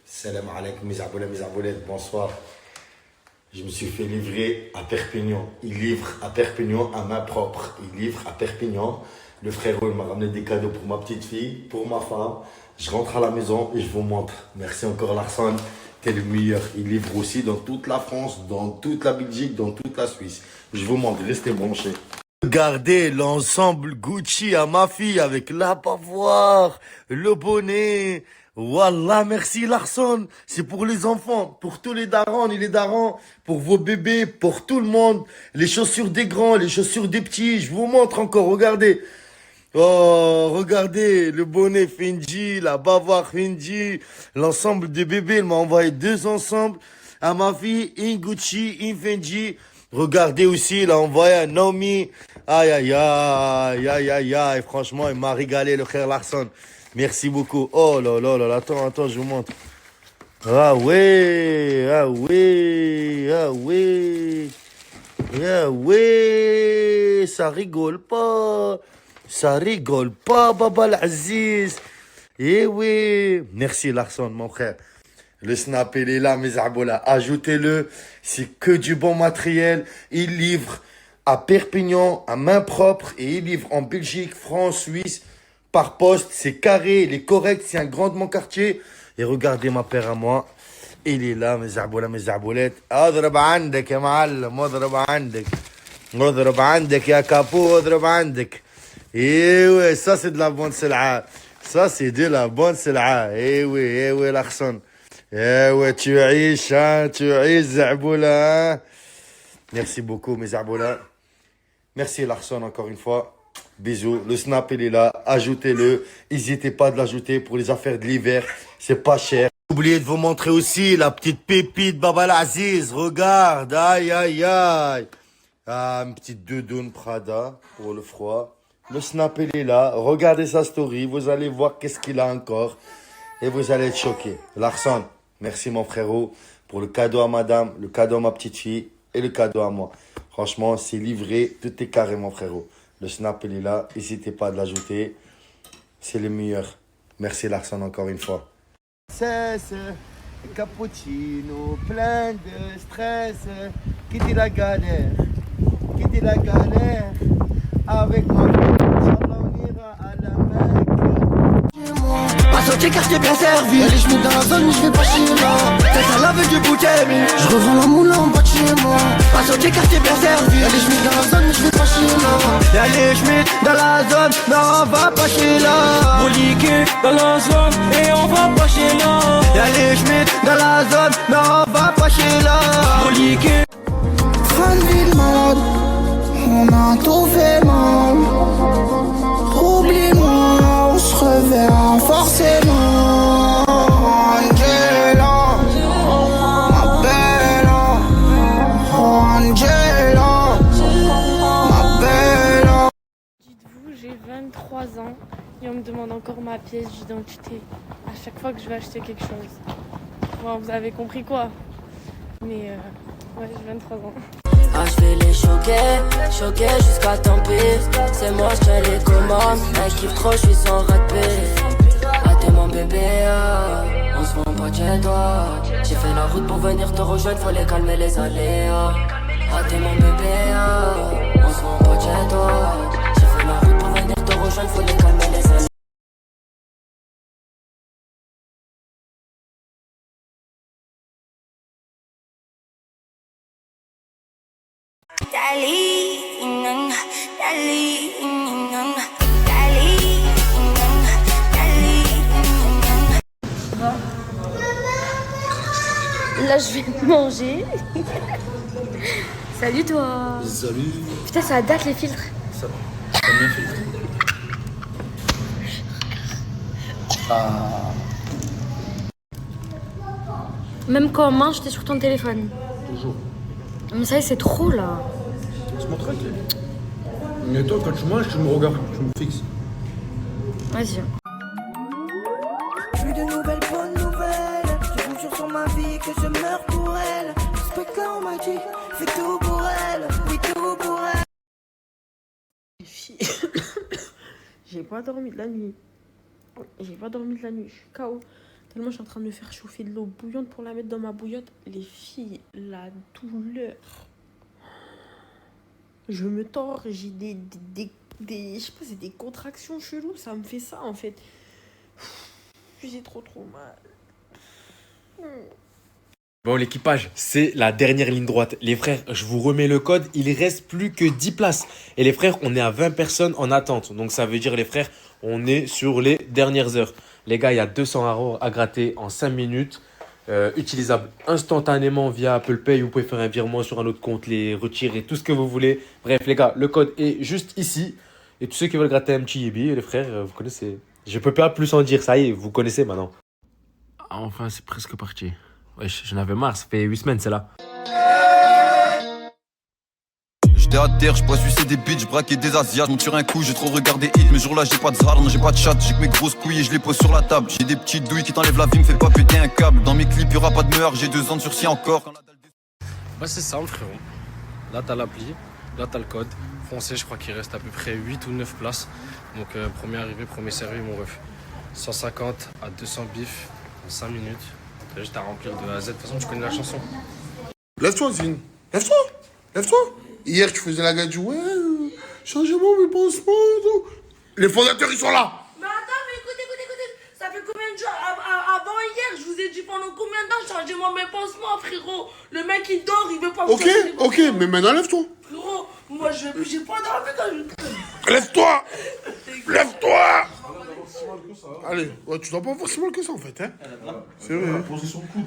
[SPEAKER 7] Salam alaikum mes arboulettes, bonsoir. Je me suis fait livrer à Perpignan. Il livre à Perpignan à main propre. Il livre à Perpignan. Le frérot il m'a ramené des cadeaux pour ma petite fille, pour ma femme. Je rentre à la maison et je vous montre. Merci encore Larson, t'es le meilleur. Il livre aussi dans toute la France, dans toute la Belgique, dans toute la Suisse. Je vous montre, restez branchés. Regardez l'ensemble Gucci à ma fille avec la bavoir, le bonnet. Wallah, merci Larson. C'est pour les enfants, pour tous les darons et les darons, pour vos bébés, pour tout le monde. Les chaussures des grands, les chaussures des petits. Je vous montre encore, regardez. Oh, regardez, le bonnet Fendi, la bavoir Fendi, l'ensemble des bébés. Il m'a envoyé 2 ensembles. À ma fille, une Gucci, une Fendi. Regardez aussi, il a envoyé à Naomi. Aïe, aïe, aïe, aïe, aïe, aïe. Franchement, il m'a régalé, le frère Larson. Merci beaucoup. Oh là là là, attends, je vous montre. Ah ouais, ah ouais, ah ouais. Ah ouais, ça rigole pas. Ça rigole pas, Baba l'Aziz. Eh oui. Merci Larson, mon frère. Le snap, il est là, mes arboulas. Ajoutez-le. C'est que du bon matériel. Il livre à Perpignan, à main propre. Et il livre en Belgique, France, Suisse, par poste. C'est carré, il est correct. C'est un grand de mon quartier. Et regardez ma paire à moi. Il est là, mes arboulas, mes arboulettes. اضرب عندك يا معلم, اضرب عندك. اضرب عندك يا كابو, اضرب عندك. Eh ouais, ça c'est de la bonne sel'a. Ça c'est de la bonne sel'a. Eh ouais, Larson. Eh ouais, tu riches, hein, Zaboula. Hein. Merci beaucoup, mes Zaboula. Merci Larson encore une fois. Bisous. Le snap, il est là. Ajoutez-le. N'hésitez pas de l'ajouter pour les affaires de l'hiver. C'est pas cher. Oubliez de vous montrer aussi la petite pépite Baba l'Aziz. Regarde. Aïe, aïe, aïe. Ah, une petite doudoune Prada pour le froid. Le snap, il est là. Regardez sa story. Vous allez voir qu'est-ce qu'il a encore. Et vous allez être choqués. Larson, merci mon frérot pour le cadeau à madame, le cadeau à ma petite fille et le cadeau à moi. Franchement, c'est livré. Tout est carré, mon frérot. Le snap, il est là. N'hésitez pas de l'ajouter. C'est le meilleur. Merci Larson encore une fois. Cesse, cappuccino, plein de stress. Quittez la galère. Quittez la galère. Avec moi, Inch'Allah, on ira à la Mecque.
[SPEAKER 21] Passe au quartier bien servi. Allez, je mets dans la zone, mais je vais pas chez moi. Tête à laver du bouteille, je revends la moule en bas de chez moi. Passe au quartier bien servi. Allez, je mets dans la zone, mais je vais pas chez moi. Allez, je mets dans la zone, mais on va pas chez là. Broliqué dans la zone, et on va pas chez là. Allez, je mets dans la zone, mais on va pas chez là. Broliqué. Fan ville malade. On a tout fait mal. Oublie-moi, on se reverra forcément. Angela, ma belle. Angela, ma belle.
[SPEAKER 22] Dites-vous, j'ai 23 ans et on me demande encore ma pièce d'identité à chaque fois que je vais acheter quelque chose. Bon, vous avez compris quoi. Mais ouais, j'ai 23 ans.
[SPEAKER 8] Ah, je vais les choquer jusqu'à tant pis. C'est moi, je tiens les commandes. Elle kiffe trop, je suis sans rater. Ah, t'es mon bébé, on se rend pas de chez toi. J'ai fait la route pour venir te rejoindre, faut les calmer les aléas. Ah, t'es mon bébé, on se rend pas de chez toi. J'ai fait la route pour venir te rejoindre, faut les calmer les aléas.
[SPEAKER 21] Dali,
[SPEAKER 23] Là, je vais manger. Salut toi.
[SPEAKER 3] Salut.
[SPEAKER 23] Putain, ça date les filtres.
[SPEAKER 3] Ça t'aimes bien filtre. Ah.
[SPEAKER 23] Même quand on mange, t'es sur ton téléphone.
[SPEAKER 3] Toujours.
[SPEAKER 23] Mais ça y est, c'est trop là.
[SPEAKER 3] Laisse-moi tranquille. Mais toi, quand tu manges, tu me regardes, tu me fixes.
[SPEAKER 23] Vas-y.
[SPEAKER 21] Plus de nouvelles bonnes nouvelles. Je vous jure sur ma vie que je meurs pour elle. Respecte là, on m'a dit, fais tout pour elle. Oui, tout pour elle.
[SPEAKER 2] J'ai pas dormi de la nuit. Je suis KO. Tellement je suis en train de me faire chauffer de l'eau bouillante pour la mettre dans ma bouillotte. Les filles, la douleur. Je me tords, j'ai des je sais pas, c'est des contractions cheloues, ça me fait ça en fait. J'ai trop mal.
[SPEAKER 11] Bon l'équipage, c'est la dernière ligne droite. Les frères, je vous remets le code, il reste plus que 10 places. Et les frères, on est à 20 personnes en attente. Donc ça veut dire les frères, on est sur les dernières heures. Les gars, il y a 200 € à gratter en 5 minutes. Utilisable instantanément via Apple Pay. Vous pouvez faire un virement sur un autre compte, les retirer, tout ce que vous voulez. Bref les gars, le code est juste ici. Et tous ceux qui veulent gratter un petit Yibi, les frères, vous connaissez. Je peux pas plus en dire, ça y est, vous connaissez maintenant. Enfin, c'est presque parti. Wesh, j'en avais marre, ça fait 8 semaines, c'est là.
[SPEAKER 14] J'étais à terre, j'pois suicider des bitches, j'braquais des asiates. J'monte sur un coup, j'ai trop regardé hit. Mais jour là, j'ai pas de zarn, j'ai pas de chat. J'ai que mes grosses couilles et je les pose sur la table. J'ai des petites douilles qui t'enlèvent la vie, me fait pas péter un câble. Dans mes clips, y'aura pas de meurtre, j'ai 2 ans de sursis encore.
[SPEAKER 15] Bah, c'est simple, frérot. Là, t'as l'appli, là, t'as le code. Français, je crois qu'il reste à peu près 8 ou 9 places. Donc, premier arrivé, premier servi, mon ref. 150 à 200 bifs en 5 minutes. T'as juste à remplir de A à Z. De toute façon, tu connais la chanson.
[SPEAKER 3] Lève-toi, Zine. Lève-toi. Lève-toi. Hier, tu faisais la gadget. Ouais, changement, mes pansements et tout. Les fondateurs, ils sont là.
[SPEAKER 2] Mais attends, mais écoutez. Ça fait combien de jours avant hier, je vous ai dit pendant combien de temps changez-moi mes pansements, frérot. Le mec, il dort, il veut pas me changer les pansements.
[SPEAKER 3] Ok, mais maintenant, lève-toi.
[SPEAKER 2] Frérot, moi, j'ai pas dormi quand je...
[SPEAKER 3] Lève-toi. Lève-toi. Allez, ouais, tu dois pas avoir si mal que ça en fait, hein. C'est vrai. Hein.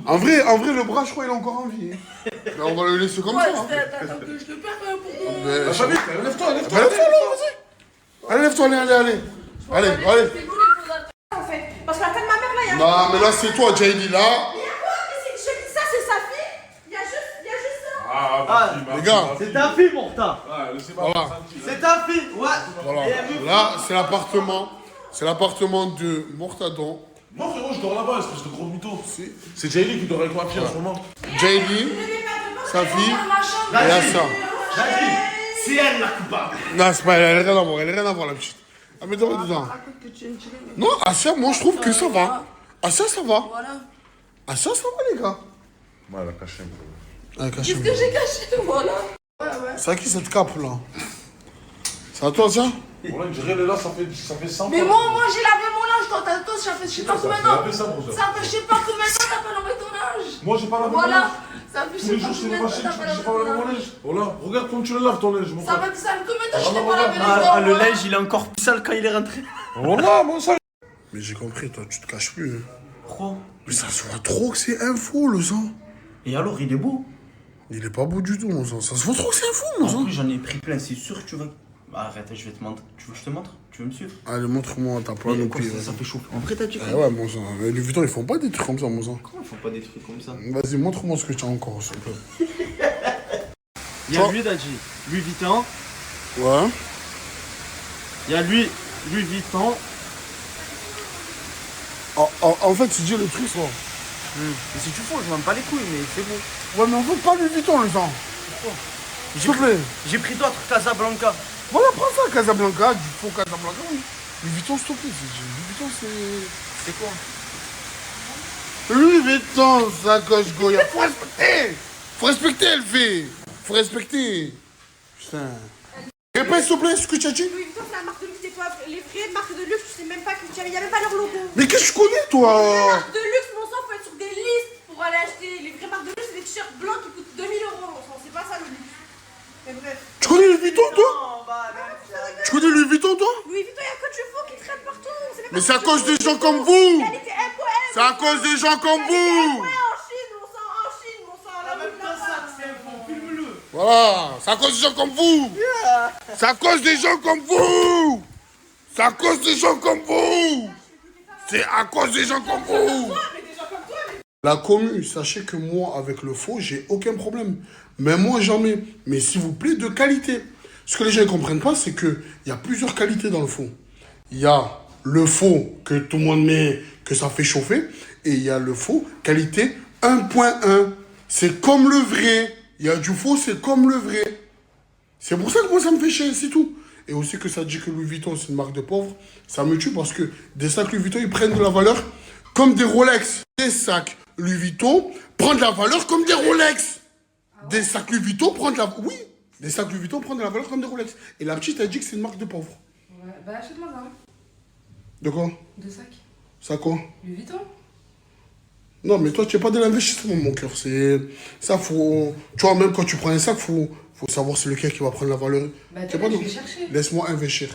[SPEAKER 3] En vrai, le bras, je crois, il est encore en vie. Mais on va le laisser comme ça. Hein.
[SPEAKER 2] Attends que je te perds pour...
[SPEAKER 3] Lève-toi, lève-toi, vas-y. Allez, lève-toi, allez. Allez.
[SPEAKER 12] En fait, parce que la fin de ma mère là, il y a.
[SPEAKER 3] Non, mais là, c'est toi, Jaili, là.
[SPEAKER 12] Mais quoi? Ça, c'est sa fille. Il y a juste ça.
[SPEAKER 3] Les gars.
[SPEAKER 1] C'est ta fille, Morta.
[SPEAKER 3] Voilà.
[SPEAKER 1] C'est ta fille, ouais.
[SPEAKER 3] Voilà. Là, c'est l'appartement. C'est l'appartement de Mortadon.
[SPEAKER 5] Non, frérot, je dors là-bas, espèce de gros mytho. C'est Jaili qui dort avec ma fille en ce moment.
[SPEAKER 3] Jaili, sa fille, et là, ça.
[SPEAKER 1] C'est elle la coupable.
[SPEAKER 3] Non, c'est pas elle, elle a rien à voir, la petite. Ah, mais dedans. Non, Asia, moi, je trouve que ça va. Asia, ça va. Asia, ça va, les gars.
[SPEAKER 5] Ouais, elle a caché un peu.
[SPEAKER 2] Qu'est-ce que j'ai caché, voilà.
[SPEAKER 3] C'est à qui cette cape, là? C'est à toi, ça?
[SPEAKER 5] Voilà, je dirais, là, ça fait 100
[SPEAKER 2] Mais moi, j'ai lavé mon linge, toi, ça fait je sais pas combien de temps. Ça fait je sais pas combien de temps t'as pas lavé ton linge.
[SPEAKER 5] Moi, j'ai pas lavé mon linge.
[SPEAKER 2] Voilà, ça fait je
[SPEAKER 5] Tous
[SPEAKER 2] sais
[SPEAKER 5] les
[SPEAKER 2] pas
[SPEAKER 5] jours, c'est
[SPEAKER 2] combien
[SPEAKER 5] une
[SPEAKER 2] de temps
[SPEAKER 5] machine,
[SPEAKER 2] t'as pas lavé
[SPEAKER 5] j'ai pas
[SPEAKER 2] ton
[SPEAKER 5] lavé mon
[SPEAKER 2] linge.
[SPEAKER 5] linge. Voilà, regarde comment tu le laves ton linge, mon
[SPEAKER 2] Ça fait combien de temps je t'ai pas lavé les
[SPEAKER 1] Ah,
[SPEAKER 2] dents.
[SPEAKER 1] le linge, il est encore plus sale quand il est rentré.
[SPEAKER 5] Voilà, mon sale.
[SPEAKER 3] Mais j'ai compris, toi, tu te caches plus. Hein.
[SPEAKER 1] Pourquoi?
[SPEAKER 3] Mais ça se voit trop que c'est un faux, le sang.
[SPEAKER 1] Et alors, il est beau?
[SPEAKER 3] Il est pas beau du tout, mon sang. Ça se voit trop que c'est un faux, mon sang.
[SPEAKER 1] En plus, j'en ai pris plein, c'est sûr que tu vas... Arrête, je vais te montrer. Tu veux que je te montre? Tu veux me suivre?
[SPEAKER 3] Allez, montre-moi ta plan de pied.
[SPEAKER 1] Ça fait chaud. En vrai, t'as dit quoi?
[SPEAKER 3] Ah ouais, mon sang. Les Vuitton, ils font pas des trucs comme ça, mon sang.
[SPEAKER 1] Comment ils font pas des trucs comme ça?
[SPEAKER 3] Vas-y, montre-moi ce que tu as encore, s'il te plaît.
[SPEAKER 1] Il y a lui, Dadji. Louis Vuitton.
[SPEAKER 3] Ouais.
[SPEAKER 1] Il y a lui, Louis Vuitton.
[SPEAKER 3] En fait, tu dis le truc, ça.
[SPEAKER 1] Mais si tu fous, je m'en bats les couilles, mais c'est bon.
[SPEAKER 3] Ouais, mais on veut pas Louis Vuitton, le sang.
[SPEAKER 1] Pourquoi?
[SPEAKER 3] S'il te plaît.
[SPEAKER 1] J'ai pris d'autres Casablanca.
[SPEAKER 3] Voilà, prends ça, Casablanca, du faux Casablanca. Louis Vuitton, s'il te plaît. Louis Vuitton, c'est...
[SPEAKER 1] C'est quoi?
[SPEAKER 3] Louis Vuitton, sacoche Goya. Faut respecter, elle fait. Faut respecter. Putain. Répète, s'il te plaît, ce que tu as dit.
[SPEAKER 12] Louis Vuitton, c'est la marque de luxe des fois. Les vraies marques de luxe, tu sais même pas qu'il y a même pas leur logo.
[SPEAKER 3] Mais qu'est-ce que tu connais, toi?
[SPEAKER 12] Les marques de luxe, mon sang, faut être sur des listes pour aller acheter. Les vraies marques de luxe, c'est des t-shirts blancs qui coûtent 2000 €, mon sang. C'est pas ça le luxe. Mais bref.
[SPEAKER 3] Tu connais Louis Vuitton, toi? Tu connais Louis Vuitton, toi?
[SPEAKER 12] Louis Vuitton, il y a que du faux qui traîne partout.
[SPEAKER 3] Mais c'est à cause des gens comme vous. C'est à cause des gens comme vous.
[SPEAKER 12] En Chine, mon sang, en Chine,
[SPEAKER 3] Voilà, c'est à cause des gens comme vous. C'est à cause des gens comme vous. C'est à cause des gens comme vous. C'est à cause des gens comme vous. La commu, sachez que moi, avec le faux, j'ai aucun problème. Mais moi, jamais. Mais s'il vous plaît, de qualité. Ce que les gens ne comprennent pas, c'est qu'il y a plusieurs qualités dans le faux. Il y a le faux que tout le monde met, que ça fait chauffer. Et il y a le faux qualité 1.1. C'est comme le vrai. Il y a du faux, c'est comme le vrai. C'est pour ça que moi, ça me fait chier, c'est tout. Et aussi que ça dit que Louis Vuitton, c'est une marque de pauvres. Ça me tue parce que des sacs Louis Vuitton, ils prennent de la valeur comme des Rolex. Des sacs Louis Vuitton prennent de la valeur comme des Rolex. Des sacs Louis Vuitton prennent de la... Oui, des sacs Louis Vuitton prennent de la valeur comme des Rolex. Et la petite, elle dit que c'est une marque de pauvres.
[SPEAKER 12] Ouais, bah achète-moi ça.
[SPEAKER 3] De quoi?
[SPEAKER 12] Deux sacs.
[SPEAKER 3] Ça quoi?
[SPEAKER 12] Louis Vuitton.
[SPEAKER 3] Non, mais toi, tu n'es pas de l'investissement, mon cœur. C'est... Ça, faut... Tu vois, même quand tu prends un sac, faut savoir c'est lequel qui va prendre la valeur.
[SPEAKER 12] Bah,
[SPEAKER 3] Tu sais pas,
[SPEAKER 12] je
[SPEAKER 3] non?
[SPEAKER 12] vais chercher.
[SPEAKER 3] Laisse-moi investir.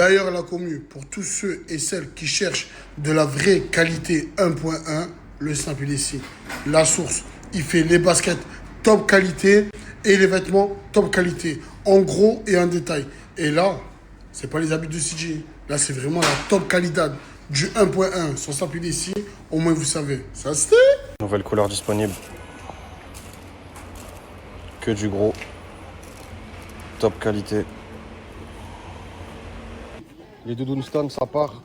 [SPEAKER 3] D'ailleurs, la commu, pour tous ceux et celles qui cherchent de la vraie qualité 1.1, le simple il est ici. La source, il fait les baskets top qualité et les vêtements top qualité. En gros et en détail. Et là, c'est pas les habits de CJ. Là, c'est vraiment la top qualité du 1.1. Son simple il est ici. Au moins, vous savez. Ça, c'est...
[SPEAKER 4] Nouvelle couleur disponible. Que du gros. Top qualité. Les doudounes Stone, ça part.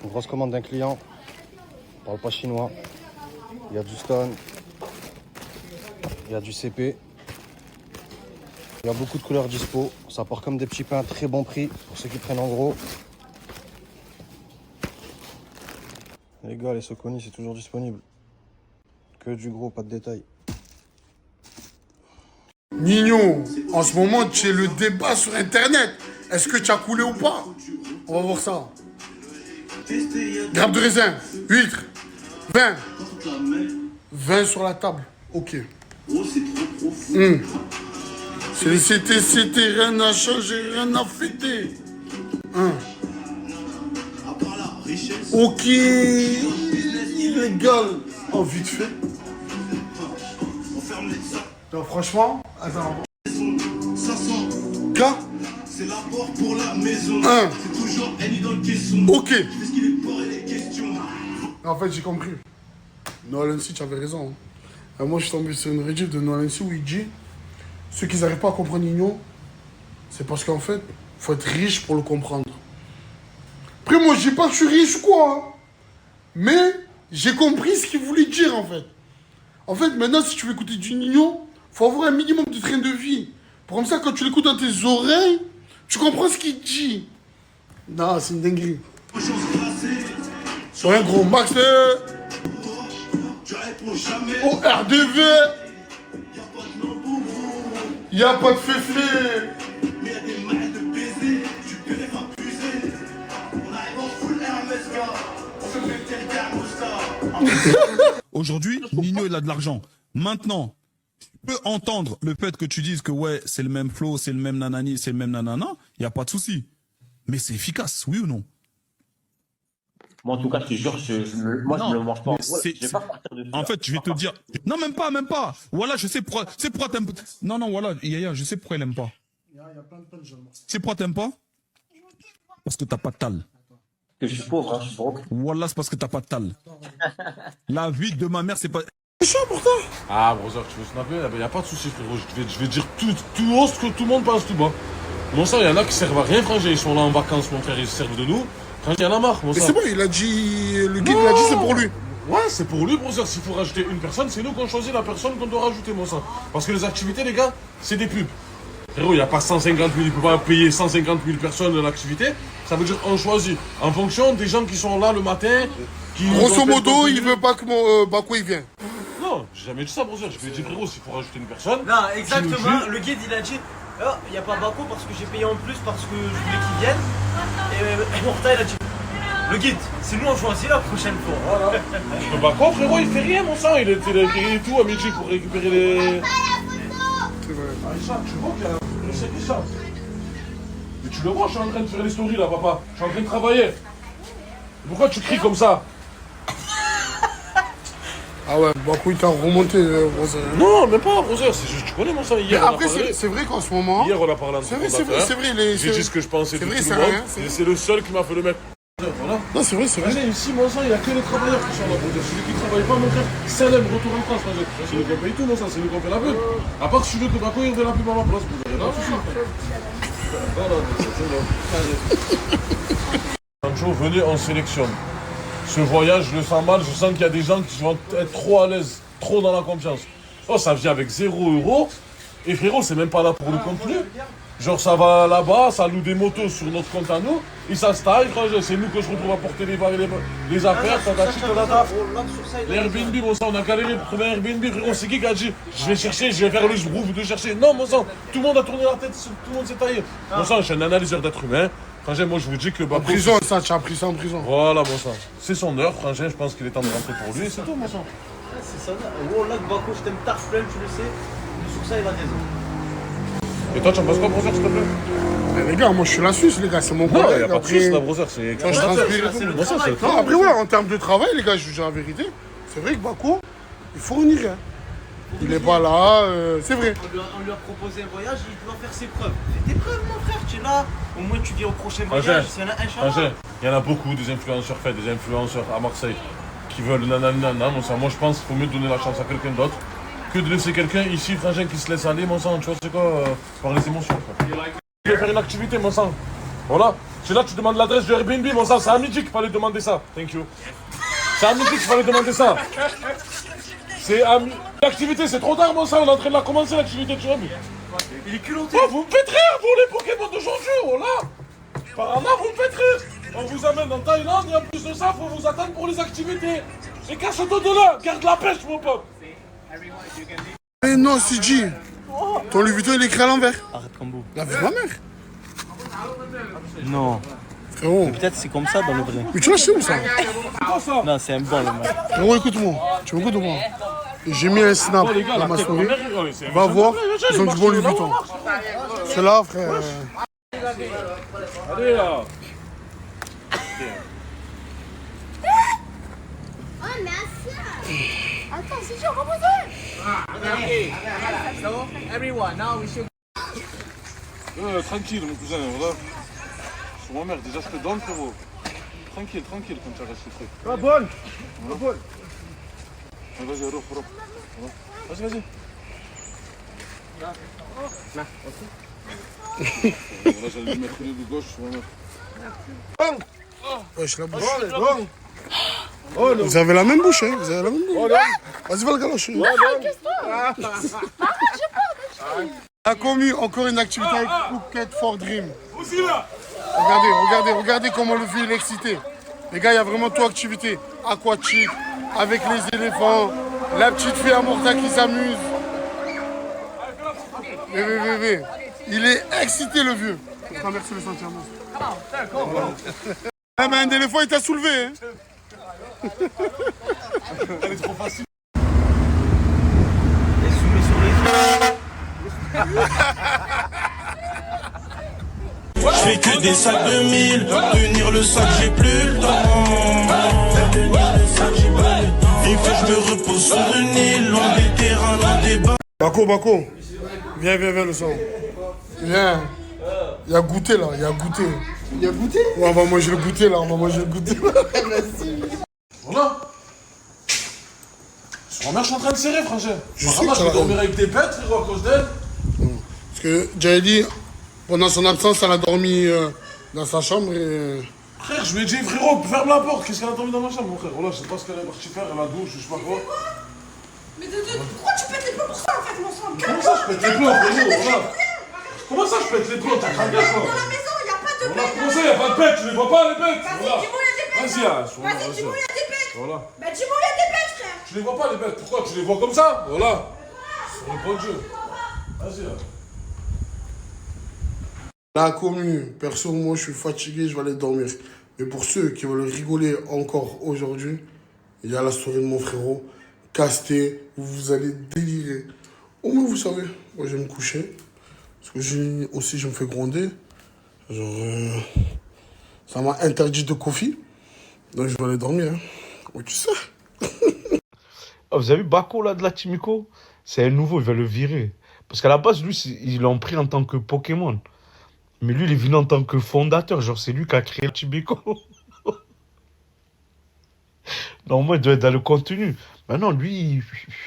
[SPEAKER 4] Une grosse commande d'un client. On parle pas chinois. Il y a du Stone. Il y a du CP. Il y a beaucoup de couleurs dispo. Ça part comme des petits pains, très bon prix pour ceux qui prennent en gros. Les gars, les Soconi, c'est toujours disponible. Que du gros, pas de détails.
[SPEAKER 3] Nino, en ce moment, tu es le débat sur Internet. Est-ce que tu as coulé ou pas? On va voir ça. Grappe de raisin, huître, 20. 20 sur la table. Ok. C'était, rien n'a changé, rien n'a fêté. Ok. Illégal. Oh, vite fait. Non, franchement, attends. K.
[SPEAKER 21] C'est l'apport pour la maison. C'est toujours Annie dans le caisson.
[SPEAKER 3] Ok.
[SPEAKER 21] Parce qu'il est poré les questions.
[SPEAKER 3] En fait, j'ai compris. Nolan C, tu avais raison. Moi, je suis tombé sur une rediff de Nolan C où il dit ceux qui n'arrivent pas à comprendre Nino, c'est parce qu'en fait, il faut être riche pour le comprendre. Après, moi, je dis pas que je suis riche ou quoi. Hein. Mais j'ai compris ce qu'il voulait dire, en fait. En fait, maintenant, si tu veux écouter du Nino, il faut avoir un minimum de train de vie. Pour comme ça, quand tu l'écoutes dans tes oreilles, tu comprends ce qu'il dit. Non, c'est une dinguerie. Sur un gros max. Au RDV. Y a pas de féfé.
[SPEAKER 21] Mais y'a des mailles de baiser. Tu peux les faire puiser. On arrive en full Hermès, gars. On se met tel thermostat.
[SPEAKER 10] Aujourd'hui, Nino, il a de l'argent. Maintenant, je peux entendre le fait que tu dises que ouais, c'est le même flow, c'est le même nanani, c'est le même nanana. Il n'y a pas de souci. Mais c'est efficace, oui ou non?
[SPEAKER 13] Moi, en tout cas, je te jure, moi, je ne le mange pas. Je vais pas partir de
[SPEAKER 10] en fait, je vais te dire. Non, même pas, même pas. Voilà, je sais pourquoi. C'est pourquoi t'aimes. Non, non, voilà, Yaya, je sais pourquoi il aime pas. C'est pourquoi t'aimes pas? Parce que t'as pas de tal.
[SPEAKER 13] Que je suis pauvre, hein, je suis broke.
[SPEAKER 10] Voilà, c'est parce que t'as pas de tal. La vie de ma mère, c'est pas.
[SPEAKER 3] C'est ça pourtant.
[SPEAKER 5] Ah, brother, tu veux snapper? Il n'y a pas de soucis, frérot. Je vais dire tout haut ce que tout le monde pense tout bas. Mon sang, il y en a qui servent à rien, frangé. Ils sont là en vacances, mon frère, ils se servent de nous. Quand il y en a marre, mon sang.
[SPEAKER 3] Mais c'est bon, il a dit. Le guide, il a dit c'est pour lui.
[SPEAKER 5] Ouais, c'est pour lui, brother. S'il faut rajouter une personne, c'est nous qu'on choisit la personne qu'on doit rajouter, mon sang. Parce que les activités, les gars, c'est des pubs. Frérot, il n'y a pas 150 000, il ne peut pas payer 150 000 personnes de l'activité. Ça veut dire qu'on choisit en fonction des gens qui sont là le matin.
[SPEAKER 3] Grosso modo, il veut pas que mon Bako il vienne.
[SPEAKER 5] Non, j'ai jamais dit ça, brother. Je vais dire, frérot, s'il faut rajouter une personne.
[SPEAKER 1] Non, exactement. Le guide, il a dit il n'y a pas Bako parce que j'ai payé en plus parce que je voulais qu'il vienne. Et Morta, il a dit le guide, c'est nous on choisit la prochaine fois. Voilà.
[SPEAKER 5] Le Bako, frérot, il fait rien, mon sang. Il était et tout à midi pour récupérer les.
[SPEAKER 3] C'est vrai.
[SPEAKER 5] Aïcha, tu vois qu'il y a un service ça. Mais tu le vois, je suis en train de faire les stories là, papa. Je suis en train de travailler. Pourquoi tu cries comme ça?
[SPEAKER 3] Ah ouais, Bakou, il t'a remonté, Brother.
[SPEAKER 5] Non, même pas, Brother, c'est juste, tu connais mon sang. Hier,
[SPEAKER 3] après, c'est vrai qu'en ce moment.
[SPEAKER 5] Hier, on a parlé
[SPEAKER 3] C'est vrai.
[SPEAKER 5] J'ai dit ce que je pensais de tout le
[SPEAKER 3] c'est
[SPEAKER 5] monde.
[SPEAKER 3] rien.
[SPEAKER 5] C'est le seul qui m'a fait le mec. Voilà.
[SPEAKER 3] Non, c'est vrai.
[SPEAKER 5] Ici, mon sang, il n'y a que les travailleurs qui sont là, Brother. Celui qui ne travaille pas, mon frère, célèbre retour en France, frère. C'est nous qu'on paye tout, mon sang, c'est nous qu'on fait la pub. À part si tu veux que Bakou, il fait la pub à ma place, Brother. Non, Sancho, venez, on sélectionne. Ce voyage, je le sens mal, je sens qu'il y a des gens qui vont être trop à l'aise, trop dans la confiance. Oh, ça vient avec 0 €. Et frérot, c'est même pas là pour le contenu. Genre, ça va là-bas, ça loue des motos sur notre compte à nous. Ils s'installent, c'est nous que je retrouve à porter les affaires, l'Airbnb, mon sang, on a galéré pour trouver un Airbnb, frérot, c'est qui a dit je vais chercher, je vais faire le sbrouf de chercher. Non, mon sang, tout le monde a tourné la tête, tout le monde s'est taillé. Mon sang, je suis un analyseur d'être humain. Frangin, moi je vous dis que Bakou.
[SPEAKER 3] En prison, ça, tu as pris ça en prison.
[SPEAKER 5] Voilà, mon sang. C'est son heure, frangin, je pense qu'il est temps de rentrer pour lui, c'est tout, mon sang.
[SPEAKER 1] C'est ça. Oh là, Bakou, je t'aime tard plein, tu le sais. Mais sur ça, il a raison.
[SPEAKER 5] Et toi, tu en penses quoi, Brother, s'il te plaît?
[SPEAKER 3] Les gars, moi je suis la Suisse, les gars, c'est mon collègue.
[SPEAKER 5] Non, il n'y a pas de Suisse, là, Brother, c'est.
[SPEAKER 3] Quand je transpire et tout. Non, après, ouais, en termes de travail, les gars, je vous dis la vérité. C'est vrai que Bakou, il fournit rien. Il n'est pas là, c'est vrai.
[SPEAKER 1] On lui a proposé un voyage, il doit faire ses preuves. Fais tes preuves, mon frère, tu es là. Au moins, tu viens au prochain voyage. S'il y en a un chat.
[SPEAKER 5] Il y en a beaucoup, des influenceurs des influenceurs à Marseille qui veulent nanana, mon sang. Moi, je pense qu'il faut mieux donner la chance à quelqu'un d'autre que de laisser quelqu'un ici, frangin, qui se laisse aller, mon sang. Tu vois, c'est quoi, par les émotions, quoi. Je vais faire une activité, mon sang. Voilà. C'est là, tu demandes l'adresse du Airbnb, mon sang. C'est à midi qu'il fallait demander ça. Thank you. C'est à midi qu'il fallait demander ça. C'est à l'activité, c'est trop tard, mon sang. On est en train de la commencer, l'activité, tu vois.
[SPEAKER 1] Il est culotté.
[SPEAKER 5] Oh, vous me faites rire pour les Pokémon d'aujourd'hui, voilà. Par là, vous me faites rire. On vous amène en Thaïlande et en plus de ça, faut vous attendre pour les activités. Et cache-toi de là, garde la pêche, mon pote.
[SPEAKER 3] Mais non, CG, ton Louis Vuitton il est écrit à l'envers.
[SPEAKER 1] Arrête Cambo.
[SPEAKER 3] La vie de ma mère.
[SPEAKER 1] Non.
[SPEAKER 3] Frérot.
[SPEAKER 1] Peut-être c'est comme ça dans le vrai.
[SPEAKER 3] Mais tu l'as acheté où ça?
[SPEAKER 1] Non, c'est un bon le mec.
[SPEAKER 3] Frérot, écoute-moi. Tu m'écoutes ou pas? J'ai mis un snap dans ma story. Va voir, ils ont du bon Louis Vuitton. C'est là, frère.
[SPEAKER 5] Allez là.
[SPEAKER 21] Oh, merci. Attends, c'est dur, reposez.
[SPEAKER 6] Everyone, now we should.
[SPEAKER 5] Tranquille, mon cousin, voilà. Sur ma mère, déjà je te donne, frérot. Tranquille, quand tu restes chez toi.
[SPEAKER 3] La bonne.
[SPEAKER 5] Vas-y, Rof. Vas-y.
[SPEAKER 6] Là.
[SPEAKER 5] Voilà, j'allais lui mettre le de gauche sur ma mère.
[SPEAKER 3] Wesh, la bouche. Vous avez la même bouche, hein? Vous avez la même bouche. Vas-y, va le galocher. La commu, encore une activité avec Phuket for Dream. Regardez comment le vieux il est excité. Les gars, il y a vraiment toute activité. Aquatique, avec les éléphants, la petite fille à Morta qui s'amuse. Bébé. Il est excité, le vieux. Je traverse le sentier. Ah, mais un éléphant, il t'a soulevé, hein?
[SPEAKER 5] Elle est trop facile.
[SPEAKER 1] Et soumis sur les
[SPEAKER 21] Je fais que des sacs de 1000. Tenir le sac, j'ai plus le temps. Il faut que je me repose sur le Nil. Loin des terrains, loin des bains.
[SPEAKER 3] Bako. Viens, le sang. Viens. Il y a goûté là, il y a goûté. Ouais, on va manger le goûter là, Merci.
[SPEAKER 5] Voilà. Sur ma mère, je suis en train de serrer, frangin.
[SPEAKER 3] Je sais que
[SPEAKER 5] je vais dormir avec des bêtes, frérot, à cause d'elle.
[SPEAKER 3] Parce que j'avais dit, pendant son absence, elle a dormi dans sa chambre et...
[SPEAKER 5] Frère, je lui ai dit, frérot, ferme la porte. Qu'est-ce qu'elle a dormi dans ma chambre, mon frère? Voilà, je sais pas ce qu'elle est partie faire, elle a douche, je sais pas quoi.
[SPEAKER 12] Mais pourquoi tu pètes les plombs pour ça en fait, mon sang?
[SPEAKER 5] Comment ça, je pète les plombs, frérot? Voilà. Comment ça, je pète les plombs? T'as craqué, quoi?
[SPEAKER 12] Dans la maison, y'a pas de bêtes.
[SPEAKER 5] Comment ça, y'a pas de bêtes? Tu les vois pas, les bêtes?
[SPEAKER 12] Vas-y, dis-moi, y'a des bêtes.
[SPEAKER 5] Vas-y,
[SPEAKER 12] dis-moi, y'a des bêtes.
[SPEAKER 5] Voilà.
[SPEAKER 12] Bah, dis-moi, y'a des bêtes, frère.
[SPEAKER 5] Tu les vois pas, les bêtes? Pourquoi? Tu les vois comme ça? Voilà. Sur le point de jeu. Vas-y, là.
[SPEAKER 3] La commu, perso, moi je suis fatigué, je vais aller dormir. Mais pour ceux qui veulent rigoler encore aujourd'hui, il y a la story de mon frérot, Casté, vous allez délirer. Au moins vous savez, moi je vais me coucher. Parce que je me fais gronder. Genre, ça m'a interdit de coffee. Donc je vais aller dormir. Hein. Ouais, tu sais.
[SPEAKER 16] Oh, vous avez vu Bako là de la Timiko? C'est un nouveau, il va le virer. Parce qu'à la base, lui, ils l'ont pris en tant que Pokémon. Mais lui, il est venu en tant que fondateur. Genre, c'est lui qui a créé le Timiko. Normalement, il doit être dans le contenu. Maintenant, lui,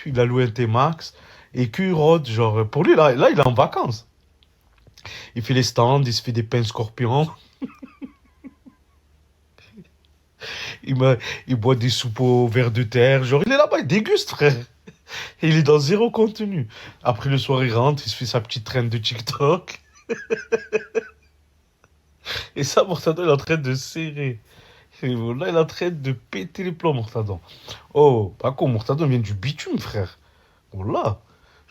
[SPEAKER 16] il a loué un T-Max. Et Q-Rod, genre, pour lui, là, il est en vacances. Il fait les stands, il se fait des pains scorpions. Il boit des soupes au ver de terre. Genre, il est là-bas, il déguste, frère. Et il est dans zéro contenu. Après le soir, il rentre, il se fait sa petite traîne de TikTok. Et ça, Mortadon, il est en train de serrer. Et là, il est en train de péter les plombs, Mortadon. Oh, Paco, Mortadon vient du bitume, frère. Oh là.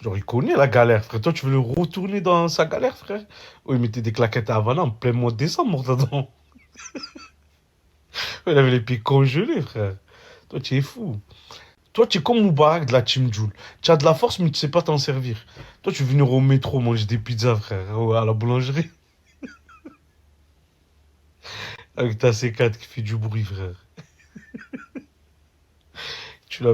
[SPEAKER 16] Genre, il connaît la galère, frère. Toi, tu veux le retourner dans sa galère, frère? Oh, il mettait des claquettes à Havana en plein mois de décembre, Mortadon. Il avait les pieds congelés, frère. Toi, tu es fou. Toi, tu es comme Moubarak de la Team Joule. Tu as de la force, mais tu sais pas t'en servir. Toi, tu veux venir au métro manger des pizzas, frère, à la boulangerie. Avec ta C4 qui fait du bruit, frère. Tu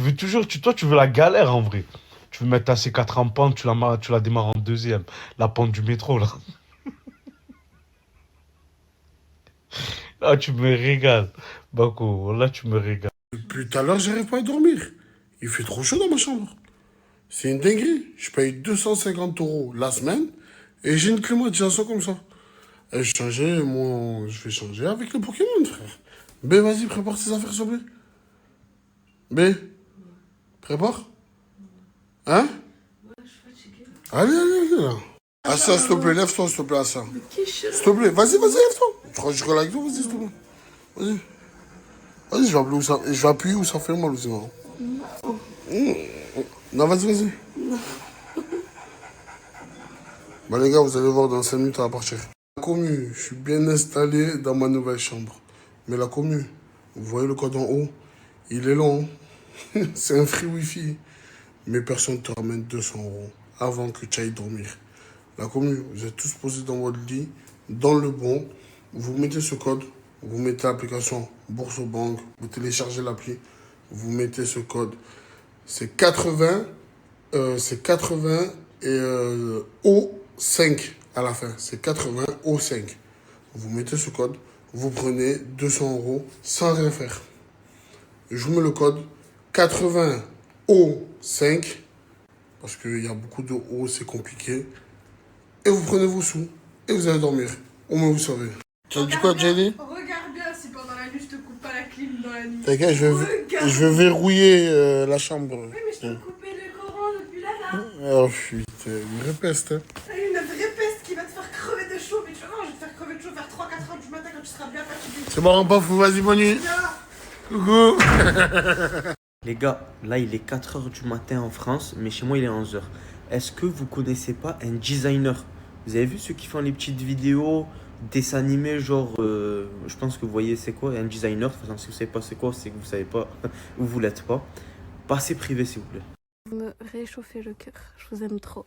[SPEAKER 16] veux toujours... Toi, tu veux la galère, en vrai. Tu veux mettre ta C4 en pente, tu la démarres en deuxième. La pente du métro, là. Là, tu me régales. Bako, là, tu me régales.
[SPEAKER 3] Depuis tout à l'heure, j'arrive pas à dormir. Il fait trop chaud dans ma chambre. C'est une dinguerie. Je paye 250 € la semaine et j'ai une climatisation comme ça. Et je vais changer avec le Pokémon, frère. B, vas-y, prépare tes affaires, s'il te plaît. B, prépare. Hein? Allez, là. Assa, s'il te plaît, lève-toi, s'il te plaît, Assa. S'il te plaît, vas-y, lève-toi. Tu crois que je suis avec toi? Vas-y, s'il te plaît. Vas-y. Vas-y, je vais appuyer où ça fait mal aussi, non? Non, vas-y. Bah, les gars, vous allez voir dans 5 minutes, à partir. La commu, je suis bien installé dans ma nouvelle chambre. Mais la commu, vous voyez le code en haut? Il est long. C'est un free wifi. Mais personne ne te ramène 200 € avant que tu ailles dormir. La commu, vous êtes tous posés dans votre lit, dans le bon. Vous mettez ce code, vous mettez l'application Boursorama, vous téléchargez l'appli, vous mettez ce code. C'est 80 et O5 à la fin. C'est 80 O5. Vous mettez ce code, vous prenez 200 € sans rien faire. Je vous mets le code 80 O5 parce qu'il y a beaucoup de O, c'est compliqué. Et vous prenez vos sous et vous allez dormir. Au moins vous savez. Tu as dit quoi, Jenny?
[SPEAKER 12] Regarde bien si pendant la nuit je te coupe pas la clim dans la nuit.
[SPEAKER 3] T'inquiète, je vais verrouiller la chambre.
[SPEAKER 12] Oui, mais je t'ai coupé le Coran depuis là.
[SPEAKER 3] Oh putain, une vraie peste. Hein.
[SPEAKER 12] Une vraie peste qui va te faire crever de chaud. Mais tu vois, je vais te faire crever de chaud vers 3-4 heures du matin quand tu seras bien fatigué.
[SPEAKER 3] C'est marrant, pas fou, vas-y, bonne nuit. Coucou.
[SPEAKER 1] Les gars, là il est 4 h du matin en France, mais chez moi il est 11 h. Est-ce que vous connaissez pas un designer? Vous avez vu ceux qui font les petites vidéos, dessins animés, genre, je pense que vous voyez c'est quoi, un designer. Enfin, si vous savez pas c'est quoi, c'est que vous savez pas ou vous l'êtes pas. Passez privé s'il vous plaît.
[SPEAKER 22] Vous me réchauffez le cœur, je vous aime trop.